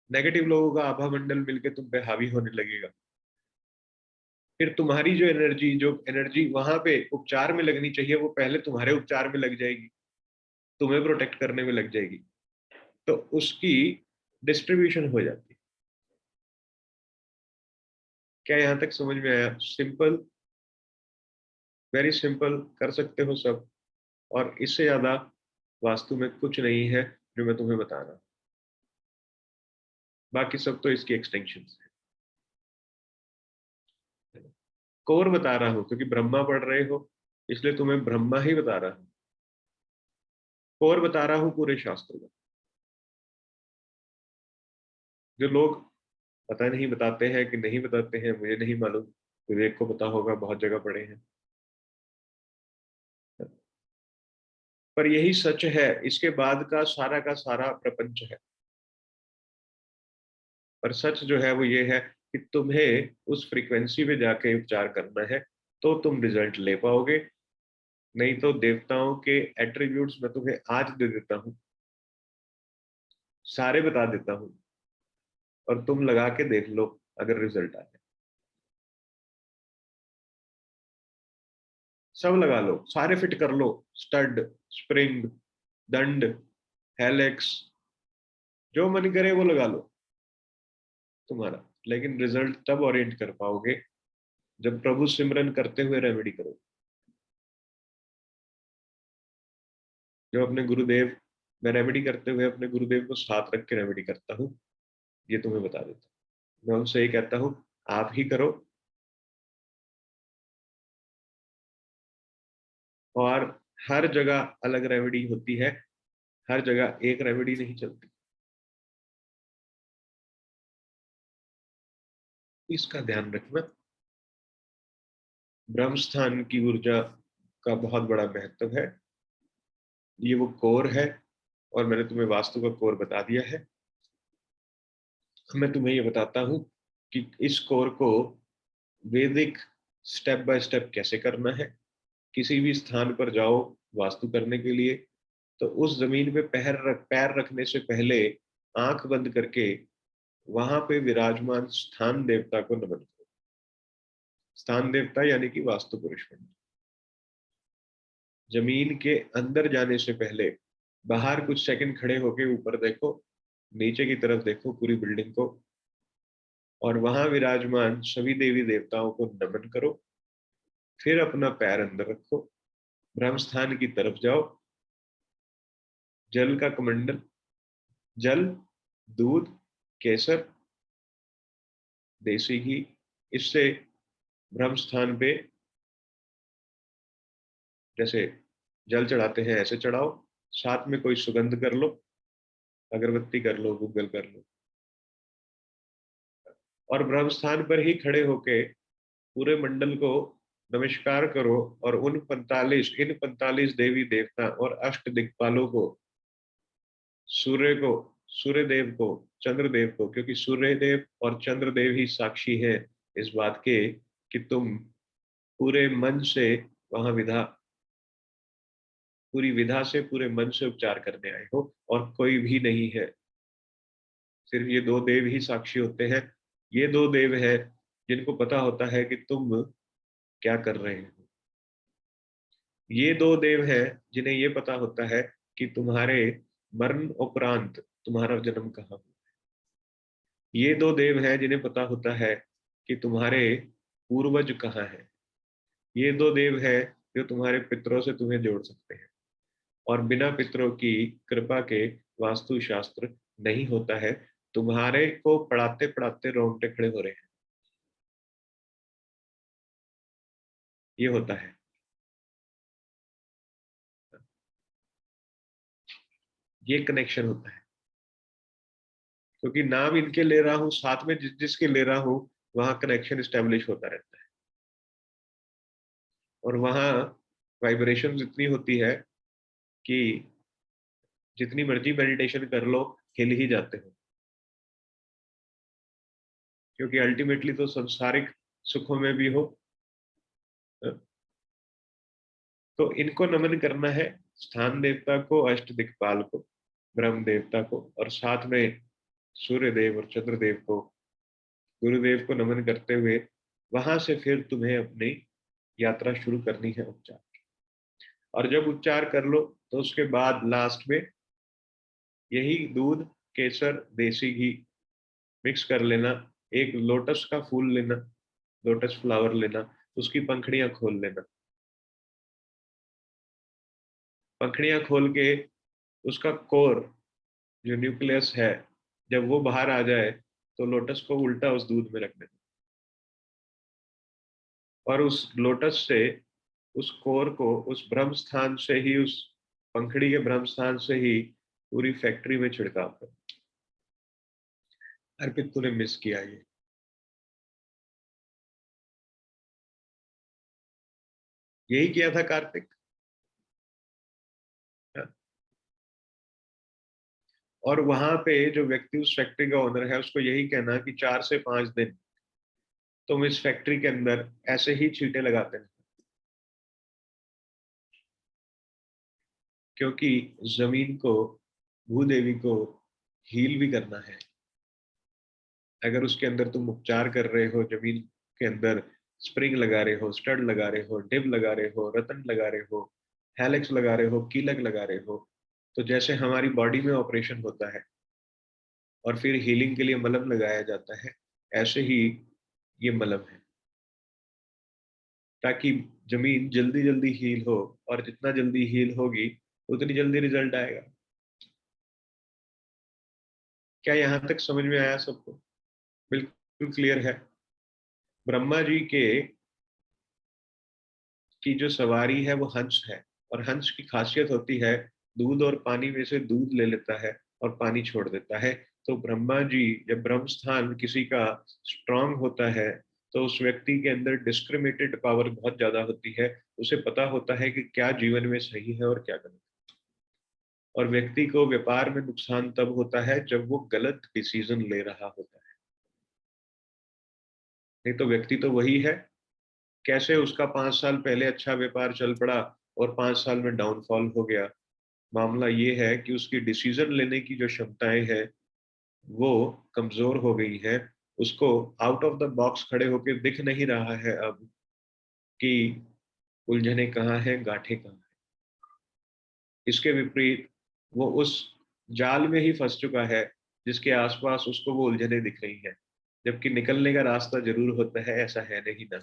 नेगेटिव लोगों का आभा मंडल मिलके तुम पे हावी होने लगेगा, फिर तुम्हारी जो एनर्जी वहां पे उपचार में लगनी चाहिए, वो पहले तुम्हारे उपचार में लग जाएगी, तुम्हें प्रोटेक्ट करने में लग जाएगी, तो उसकी डिस्ट्रीब्यूशन हो जाती है। क्या यहां तक समझ में आया? सिंपल, वेरी सिंपल, कर सकते हो सब, और इससे ज्यादा वास्तु में कुछ नहीं है जो मैं तुम्हें बता रहा हूं, बाकी सब तो इसकी एक्सटेंशन है। कोर बता रहा हूं क्योंकि ब्रह्मा पढ़ रहे हो, इसलिए तुम्हें ब्रह्मा ही बता रहा हूं, कोर बता रहा हूं पूरे शास्त्र में। जो लोग पता नहीं बताते हैं कि नहीं बताते हैं, मुझे नहीं मालूम, विवेक को पता होगा, बहुत जगह पढ़े हैं, पर यही सच है, इसके बाद का सारा प्रपंच है। पर सच जो है वो ये है कि तुम्हें उस फ्रीक्वेंसी पे जाके उपचार करना है, तो तुम रिजल्ट ले पाओगे। नहीं तो देवताओं के एट्रीब्यूट्स मैं तुम्हें आज दे देता हूँ, सारे बता देता हूँ, और तुम लगा के देख लो अगर रिजल्ट आए, सब लगा लो, सारे फिट कर लो, स्टड, स्प्रिंग, दंड, हेलेक्स, जो मन करे वो लगा लो तुम्हारा, लेकिन रिजल्ट तब ओरिएंट कर पाओगे जब प्रभु सिमरन करते हुए रेमेडी करो। जो अपने गुरुदेव, मैं रेमेडी करते हुए अपने गुरुदेव को साथ रख के रेमेडी करता हूँ, ये तुम्हें बता देता हूँ। मैं उनसे ये कहता हूँ आप ही करो, और हर जगह अलग रेमेडी होती है, हर जगह एक रेमेडी नहीं चलती, इसका ध्यान रखना। ब्रह्म स्थान की ऊर्जा का बहुत बड़ा महत्व है, ये वो कोर है, और मैंने तुम्हें वास्तु का कोर बता दिया है। मैं तुम्हें ये बताता हूँ कि इस कोर को वैदिक स्टेप बाय स्टेप कैसे करना है। किसी भी स्थान पर जाओ वास्तु करने के लिए, तो उस जमीन पे पैर रखने से पहले आंख बंद करके वहां पे विराजमान स्थान देवता को नमन करो। स्थान देवता यानी कि वास्तु पुरुष मंडल। जमीन के अंदर जाने से पहले बाहर कुछ सेकंड खड़े होके ऊपर देखो, नीचे की तरफ देखो पूरी बिल्डिंग को, और वहां विराजमान सभी देवी देवताओं को नमन करो। फिर अपना पैर अंदर रखो, ब्रह्म स्थान की तरफ जाओ। जल का कमंडल, जल, दूध, केसर, देसी घी, इससे ब्रह्म स्थान पे जैसे जल चढ़ाते हैं ऐसे चढ़ाओ। साथ में कोई सुगंध कर लो, अगरबत्ती कर लो, गुग्गल कर लो, और ब्रह्म स्थान पर ही खड़े होके पूरे मंडल को नमस्कार करो। और इन 45 देवी देवता और अष्ट दिक्पालों को, सूर्य को, सूर्यदेव को, चंद्रदेव को, क्योंकि सूर्यदेव और चंद्रदेव ही साक्षी है इस बात के कि तुम पूरे मन से वहां पूरी विधा से, पूरे मन से उपचार करने आए हो, और कोई भी नहीं है। सिर्फ ये दो देव ही साक्षी होते हैं। ये दो देव है जिनको पता होता है कि तुम क्या कर रहे हो। ये दो देव हैं जिन्हें ये पता होता है कि तुम्हारे मरण उपरांत तुम्हारा जन्म कहाँ हुआ। ये दो देव हैं जिन्हें पता होता है कि तुम्हारे पूर्वज कहाँ हैं। ये दो देव हैं जो तुम्हारे पितरों से तुम्हें जोड़ सकते हैं, और बिना पितरों की कृपा के वास्तु शास्त्र नहीं होता है। तुम्हारे को पढ़ाते पढ़ाते रोंगटे खड़े हो रहे हैं, ये होता है। ये कनेक्शन होता है, क्योंकि नाम इनके ले रहा हूं, साथ में जिसके ले रहा हूं वहां कनेक्शन स्टेब्लिश होता रहता है, और वहां वाइब्रेशन इतनी होती है कि जितनी मर्जी मेडिटेशन कर लो हिल ही जाते हो, क्योंकि अल्टीमेटली तो संसारिक सुखों में भी हो। तो इनको नमन करना है, स्थान देवता को, अष्ट दिक्पाल को, ब्रह्म देवता को, और साथ में सूर्य देव और चंद्रदेव को, गुरुदेव को नमन करते हुए वहां से फिर तुम्हें अपनी यात्रा शुरू करनी है उपचार। और जब उपचार कर लो तो उसके बाद लास्ट में यही दूध, केसर, देसी घी मिक्स कर लेना। एक लोटस का फूल लेना, लोटस फ्लावर लेना, उसकी पंखड़ियां खोल लेना। पंखड़ियां खोल के उसका कोर, जो न्यूक्लियस है, जब वो बाहर आ जाए तो लोटस को उल्टा उस दूध में रख देना, और उस लोटस से, उस कोर को, उस ब्रह्म स्थान से ही, उस पंखड़ी के ब्रह्म स्थान से ही पूरी फैक्ट्री में छिड़काव कर। अर्पित तूने मिस किया ये। यही किया था कार्तिक। और वहां पे जो व्यक्ति उस फैक्ट्री का ओनर है उसको यही कहना कि 4 से 5 दिन तुम इस फैक्ट्री के अंदर ऐसे ही छींटे लगाते हैं, क्योंकि जमीन को, भूदेवी को हील भी करना है। अगर उसके अंदर तुम उपचार कर रहे हो, जमीन के अंदर स्प्रिंग लगा रहे हो, स्टड लगा रहे हो, डिब लगा रहे हो, रतन लगा रहे हो, हेलिक्स लगा रहे हो, कीलक लगा रहे हो, तो जैसे हमारी बॉडी में ऑपरेशन होता है और फिर हीलिंग के लिए मलम लगाया जाता है, ऐसे ही ये मलम है, ताकि जमीन जल्दी जल्दी हील हो, और जितना जल्दी हील होगी उतनी जल्दी रिजल्ट आएगा। क्या यहाँ तक समझ में आया सबको? बिल्कुल क्लियर है। ब्रह्मा जी की जो सवारी है वो हंस है, और हंस की खासियत होती है दूध और पानी में से दूध ले लेता है और पानी छोड़ देता है। तो ब्रह्मा जी, जब ब्रह्म स्थान किसी का स्ट्रांग होता है तो उस व्यक्ति के अंदर डिस्क्रिमिनेटेड पावर बहुत ज्यादा होती है। उसे पता होता है कि क्या जीवन में सही है और क्या गलत। और व्यक्ति को व्यापार में नुकसान तब होता है जब वो गलत डिसीजन ले रहा होता है। नहीं तो व्यक्ति तो वही है। कैसे उसका 5 साल पहले अच्छा व्यापार चल पड़ा और 5 साल में डाउनफॉल हो गया। मामला ये है कि उसकी डिसीजन लेने की जो क्षमताएं हैं वो कमजोर हो गई है। उसको आउट ऑफ द बॉक्स खड़े होकर दिख नहीं रहा है अब कि उलझने कहाँ हैं, गांठें कहाँ हैं। इसके विपरीत वो उस जाल में ही फंस चुका है जिसके आसपास उसको वो उलझने दिख रही हैं, जबकि निकलने का रास्ता जरूर होता है, ऐसा है नहीं ना।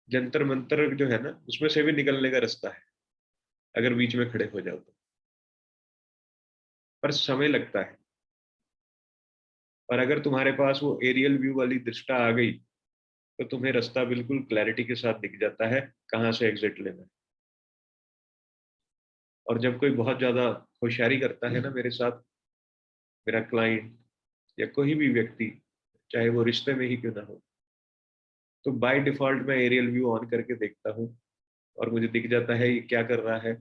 जंतर मंतर जो है ना, उसमें से भी निकलने का रास्ता है अगर बीच में खड़े हो जाओ तो, पर समय लगता है। और अगर तुम्हारे पास वो एरियल व्यू वाली दृष्टा आ गई तो तुम्हें रास्ता बिल्कुल क्लैरिटी के साथ दिख जाता है कहाँ से एग्जिट लेना है। और जब कोई बहुत ज्यादा होशियारी करता है ना मेरे साथ, मेरा क्लाइंट या कोई भी व्यक्ति, चाहे वो रिश्ते में ही क्यों ना हो, तो बाय डिफॉल्ट मैं एरियल व्यू ऑन करके देखता हूँ और मुझे दिख जाता है ये क्या कर रहा है,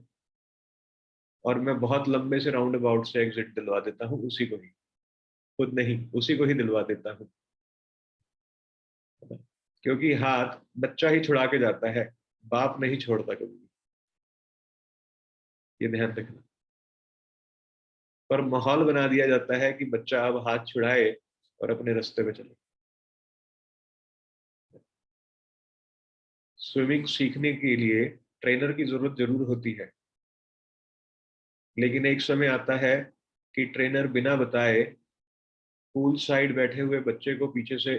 और मैं बहुत लंबे से राउंड अबाउट से एग्जिट दिलवा देता हूँ उसी को ही, खुद नहीं, उसी को ही दिलवा देता हूँ। क्योंकि हाथ बच्चा ही छुड़ा के जाता है, बाप नहीं छोड़ता कभी भी, ये ध्यान रखना। पर माहौल बना दिया जाता है कि बच्चा अब हाथ छुड़ाए और अपने रास्ते पे चले। स्विमिंग सीखने के लिए ट्रेनर की जरूरत जरूर होती है, लेकिन एक समय आता है कि ट्रेनर बिना बताए पूल साइड बैठे हुए बच्चे को पीछे से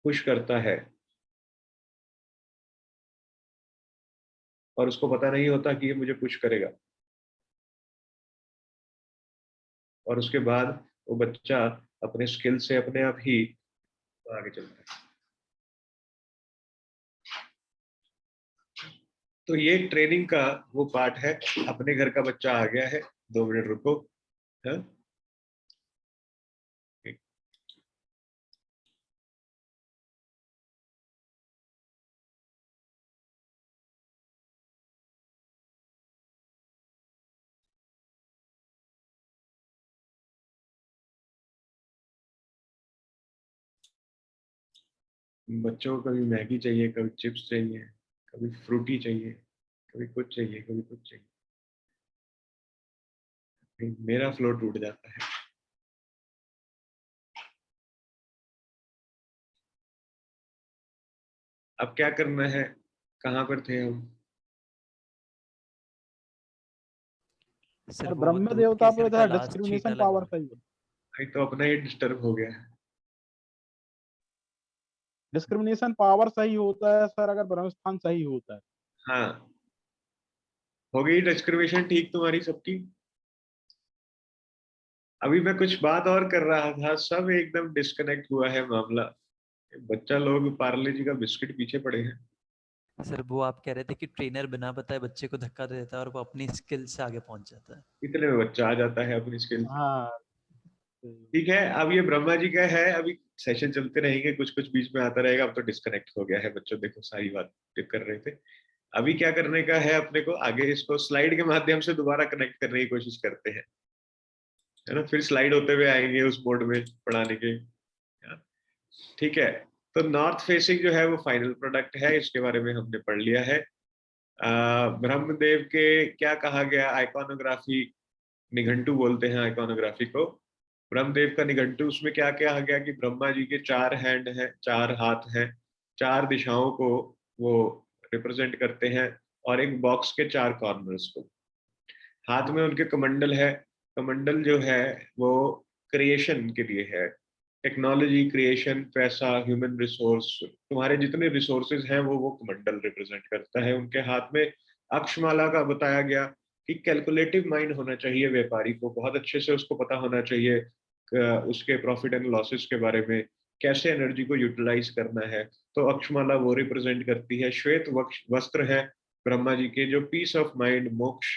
पुश करता है और उसको पता नहीं होता कि ये मुझे पुश करेगा, और उसके बाद वो बच्चा अपने स्किल से अपने आप ही आगे चलता है। तो ये ट्रेनिंग का वो पार्ट है। अपने घर का बच्चा आ गया है, 2 मिनट रुको। हाँ? बच्चों को कभी मैगी चाहिए, कभी चिप्स चाहिए, कभी फ्रूटी चाहिए, कभी कुछ चाहिए, कभी कुछ चाहिए। मेरा फ्लो टूट जाता है। अब क्या करना है, कहाँ पर थे हम? सर और वो ब्रह्म दूध देवता पे केसर का था लास्ट छींटा डिस्क्रिमिनेशन पावर लगवाना। सही है। भाई तो अपना ही डिस्टर्ब हो गया है। डिस्क्रिमिनेशन पावर सही होता है सर अगर ब्रह्म स्थान सही होता है। हाँ, हो गई डिस्क्रिमिनेशन ठीक तुम्हारी सबकी। अभी मैं कुछ बात और कर रहा था, सब एकदम डिस्कनेक्ट हुआ है मामला। बच्चा लोग पार्ले जी का बिस्किट पीछे पड़े हैं। सर वो आप कह रहे थे कि ट्रेनर बिना बताए बच्चे को धक्का दे देता है और वो अपनी स्किल से आगे पहुंच जाता है। इतने में बच्चा आ जाता है अपनी स्किल से। हाँ ठीक है, अब ये ब्रह्मा जी का है, अभी सेशन चलते रहेंगे, कुछ कुछ बीच में आता रहेगा। अब तो डिस्कनेक्ट हो गया है बच्चों, देखो सारी बात जो कर रहे थे। अभी क्या करने का है अपने को, आगे इसको स्लाइड के माध्यम से दोबारा कनेक्ट करने की कोशिश करते हैं, है ना। फिर स्लाइड होते हुए आएंगे उस बोर्ड में पढ़ाने के। ठीक है, तो नॉर्थ फेसिंग जो है वो फाइनल प्रोडक्ट है, इसके बारे में हमने पढ़ लिया है। ब्रह्मदेव के क्या कहा गया, आइकॉनोग्राफी, निघंटू बोलते हैं आइकॉनोग्राफी को। ब्रह्मदेव का निघंटू, उसमें क्या क्या आ गया कि ब्रह्मा जी के 4 हैंड हैं, 4 हाथ हैं, 4 दिशाओं को वो रिप्रेजेंट करते हैं, और एक बॉक्स के 4 कॉर्नर्स को। हाथ में उनके कमंडल है। कमंडल जो है वो क्रिएशन के लिए है, टेक्नोलॉजी, क्रिएशन, पैसा, ह्यूमन रिसोर्स, तुम्हारे जितने रिसोर्सेज हैं वो कमंडल रिप्रेजेंट करता है। उनके हाथ में अक्षमाला का बताया गया कि कैलकुलेटिव माइंड होना चाहिए व्यापारी को, बहुत अच्छे से उसको पता होना चाहिए उसके प्रॉफिट एंड लॉसेस के बारे में, कैसे एनर्जी को यूटिलाइज करना है। तो अक्षमाला वो रिप्रेजेंट करती है। श्वेत वस्त्र है ब्रह्मा जी के, जो पीस ऑफ माइंड, मोक्ष,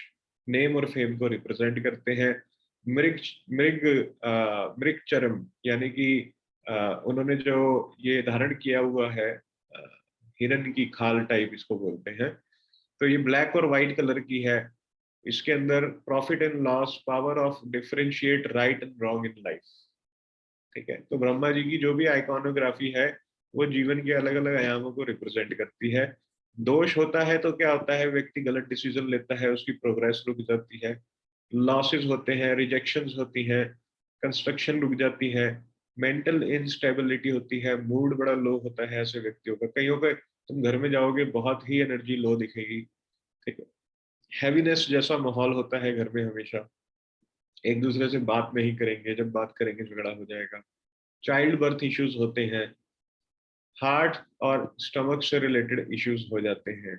नेम और फेम को रिप्रेजेंट करते हैं। मृग मृग मृग चरम, यानी कि उन्होंने जो ये धारण किया हुआ है, हिरण की खाल टाइप इसको बोलते हैं, तो ये ब्लैक और व्हाइट कलर की है। इसके अंदर profit and loss, power of differentiate right and wrong in life. ठीक है, तो ब्रह्मा जी की जो भी आइकॉनोग्राफी है वो जीवन के अलग अलग आयामों को रिप्रेजेंट करती है। दोष होता है तो क्या होता है, व्यक्ति गलत डिसीजन लेता है, उसकी प्रोग्रेस रुक जाती है। लॉसेस होते हैं, रिजेक्शंस होती हैं, कंस्ट्रक्शन रुक जाती है, मेंटल इंस्टेबिलिटी होती है, मूड बड़ा लो होता है ऐसे व्यक्तियों का। कईयों का तुम घर में जाओगे बहुत ही एनर्जी लो दिखेगी। ठीक है, हैवीनेस जैसा माहौल होता है घर में हमेशा, एक दूसरे से बात नहीं करेंगे, जब बात करेंगे झगड़ा हो जाएगा। चाइल्ड बर्थ इश्यूज होते हैं, हार्ट और स्टमक से रिलेटेड इश्यूज हो जाते हैं।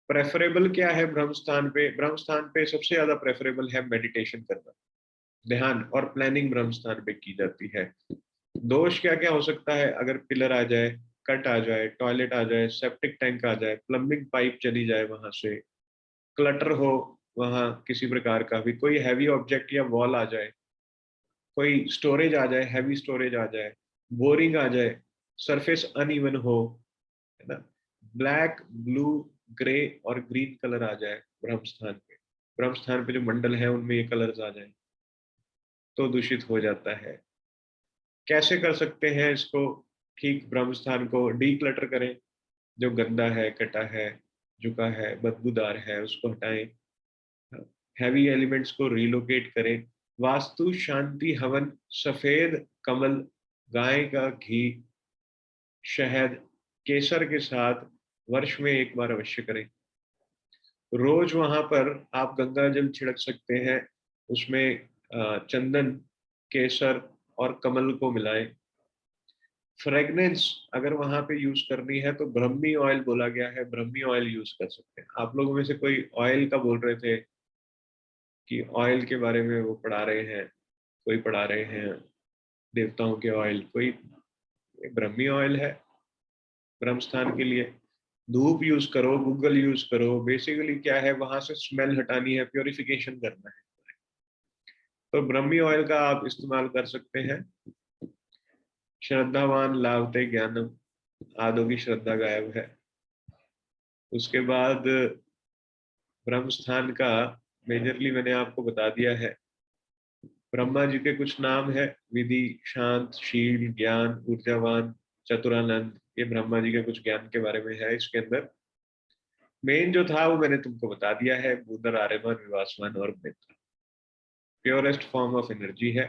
प्रेफरेबल क्या है ब्रह्म स्थान पे? ब्रह्म स्थान पे सबसे ज्यादा प्रेफरेबल है मेडिटेशन करना, ध्यान और प्लानिंग ब्रह्म स्थान पे की जाती है। दोष क्या क्या हो सकता है? अगर पिलर आ जाए, कट आ जाए, टॉयलेट आ जाए, सेप्टिक टैंक आ जाए, प्लम्बिंग पाइप चली जाए वहां से, क्लटर हो वहां किसी प्रकार का भी, कोई हैवी ऑब्जेक्ट या वॉल आ जाए, कोई स्टोरेज आ जाए, हैवी स्टोरेज आ जाए, बोरिंग आ जाए, सरफेस अनइवन हो, है ना, ब्लैक, ब्लू, ग्रे और ग्रीन कलर आ जाए ब्रह्म स्थान पे, ब्रह्म स्थान पे जो मंडल है उनमें ये कलर्स आ जाए तो दूषित हो जाता है। कैसे कर सकते हैं इसको ठीक? ब्रह्म स्थान को डीक्लटर करें, जो गंदा है, कटा है, झुका है, बदबूदार है, उसको हटाएं। हैवी एलिमेंट्स को रिलोकेट करें। वास्तु शांति हवन, सफेद कमल, गाय का घी, शहद, केसर के साथ वर्ष में एक बार अवश्य करें। रोज वहां पर आप गंगा जल छिड़क सकते हैं, उसमें चंदन, केसर और कमल को मिलाएं। फ्रेगनेंस अगर वहां पे यूज करनी है तो ब्रह्मी ऑयल बोला गया है, ब्रह्मी ऑयल यूज कर सकते हैं। आप लोगों में से कोई ऑयल का बोल रहे थे कि ऑयल के बारे में वो पढ़ा रहे हैं, कोई पढ़ा रहे हैं देवताओं के ऑयल, कोई ब्रह्मी ऑयल है ब्रह्म स्थान के लिए। धूप यूज करो, गूगल यूज करो। बेसिकली क्या है, वहां से स्मेल हटानी है, प्योरिफिकेशन करना है, तो ब्रह्मी ऑयल का आप इस्तेमाल कर सकते हैं। श्रद्धावान लाभते ज्ञानम, आदो की श्रद्धा गायब है। उसके बाद ब्रह्म स्थान का मेजरली मैंने आपको बता दिया है। ब्रह्मा जी के कुछ नाम है, विधि, शांत, शील, ज्ञान, ऊर्जावान, चतुरानंद। ये ब्रह्मा जी के कुछ ज्ञान के बारे में है इसके अंदर। मेन जो था वो मैंने तुमको बता दिया है, बूदर, आर्यमान, विवासवान और मित्र। प्योरेस्ट फॉर्म ऑफ एनर्जी है,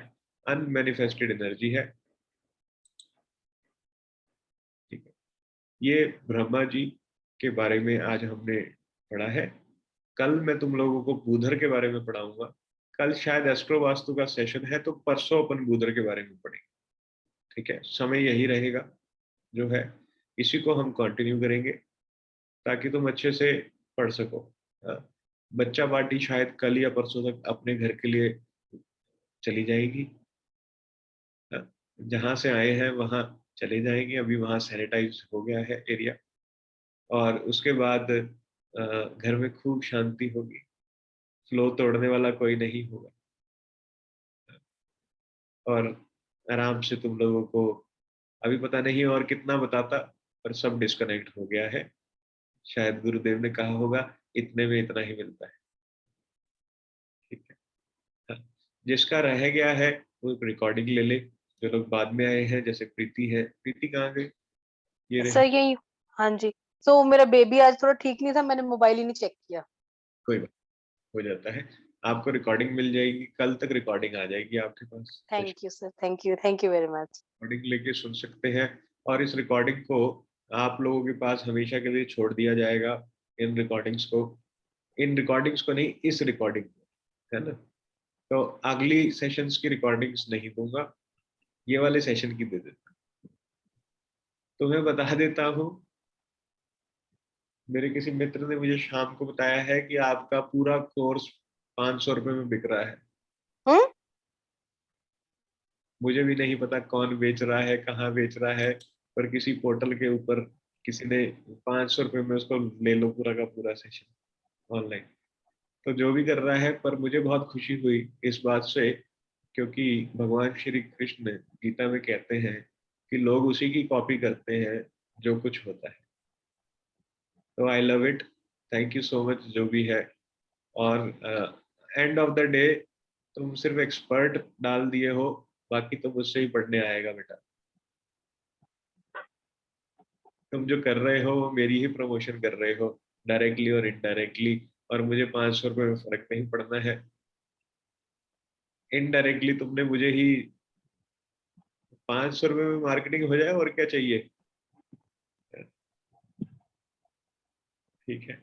अनमैनिफेस्टेड एनर्जी है। ठीक है, ये ब्रह्मा जी के बारे में आज हमने पढ़ा है। कल मैं तुम लोगों को बूधर के बारे में पढ़ाऊंगा। कल शायद एस्ट्रो वास्तु का सेशन है, तो परसों अपन बूधर के बारे में पढ़ेंगे। ठीक है, समय यही रहेगा जो है, इसी को हम कंटिन्यू करेंगे ताकि तुम अच्छे से पढ़ सको। हाँ, बच्चा पार्टी शायद कल या परसों तक अपने घर के लिए चली जाएगी। हाँ, जहाँ से आए हैं वहाँ चले जाएंगे। अभी वहाँ सैनिटाइज हो गया है एरिया, और उसके बाद घर में खूब शांति होगी, फ्लो तोड़ने वाला कोई नहीं होगा, और आराम से तुम लोगों को, अभी पता नहीं और कितना बताता, पर सब डिस्कनेक्ट हो गया है। शायद गुरुदेव ने कहा होगा इतने में इतना ही मिलता है। ठीक है, हाँ, जिसका रह गया है वो रिकॉर्डिंग ले ले। जो लोग बाद में आए हैं, जैसे प्रीति है, प्रीति कहाँ गई? ये रहे। सर यही, हाँ जी। तो मेरा बेबी आज थोड़ा ठीक नहीं था, मैंने मोबाइल ही नहीं चेक किया। कोई बात, हो जाता है। आपको रिकॉर्डिंग मिल जाएगी, कल तक रिकॉर्डिंग आ जाएगी आपके पास। Thank you sir, thank you very much. Recording लेके सुन सकते हैं, और इस रिकॉर्डिंग को आप लोगों के पास हमेशा के लिए छोड़ दिया जाएगा। इन रिकॉर्डिंग्स को, इन रिकॉर्डिंग्स को नहीं, इस रिकॉर्डिंग को, है ना। तो अगली सेशंस की रिकॉर्डिंग्स नहीं दूंगा, ये वाले सेशन की दे देता। तुम्हें बता देता हूँ, मेरे किसी मित्र ने मुझे शाम को बताया है कि आपका पूरा कोर्स 500 रुपए में बिक रहा है। मुझे भी नहीं पता कौन बेच रहा है, कहाँ बेच रहा है, पर किसी पोर्टल के ऊपर किसी ने 500 रुपए में उसको ले लो पूरा का पूरा सेशन ऑनलाइन। तो जो भी कर रहा है, पर मुझे बहुत खुशी हुई इस बात से, क्योंकि भगवान श्री कृष्ण गीता में कहते हैं कि लोग उसी की कॉपी करते हैं जो कुछ होता है। तो I love it. Thank you so much जो भी है। और एंड ऑफ द डे तुम सिर्फ एक्सपर्ट डाल दिए हो, बाकी तो मुझसे ही पढ़ने आएगा बेटा। तुम जो कर रहे हो वो मेरी ही प्रमोशन कर रहे हो, डायरेक्टली और इनडायरेक्टली, और मुझे 500 रुपये में फर्क नहीं पड़ना है। इनडायरेक्टली तुमने मुझे ही 500 रुपये में मार्केटिंग हो जाए, और क्या चाहिए। ठीक है।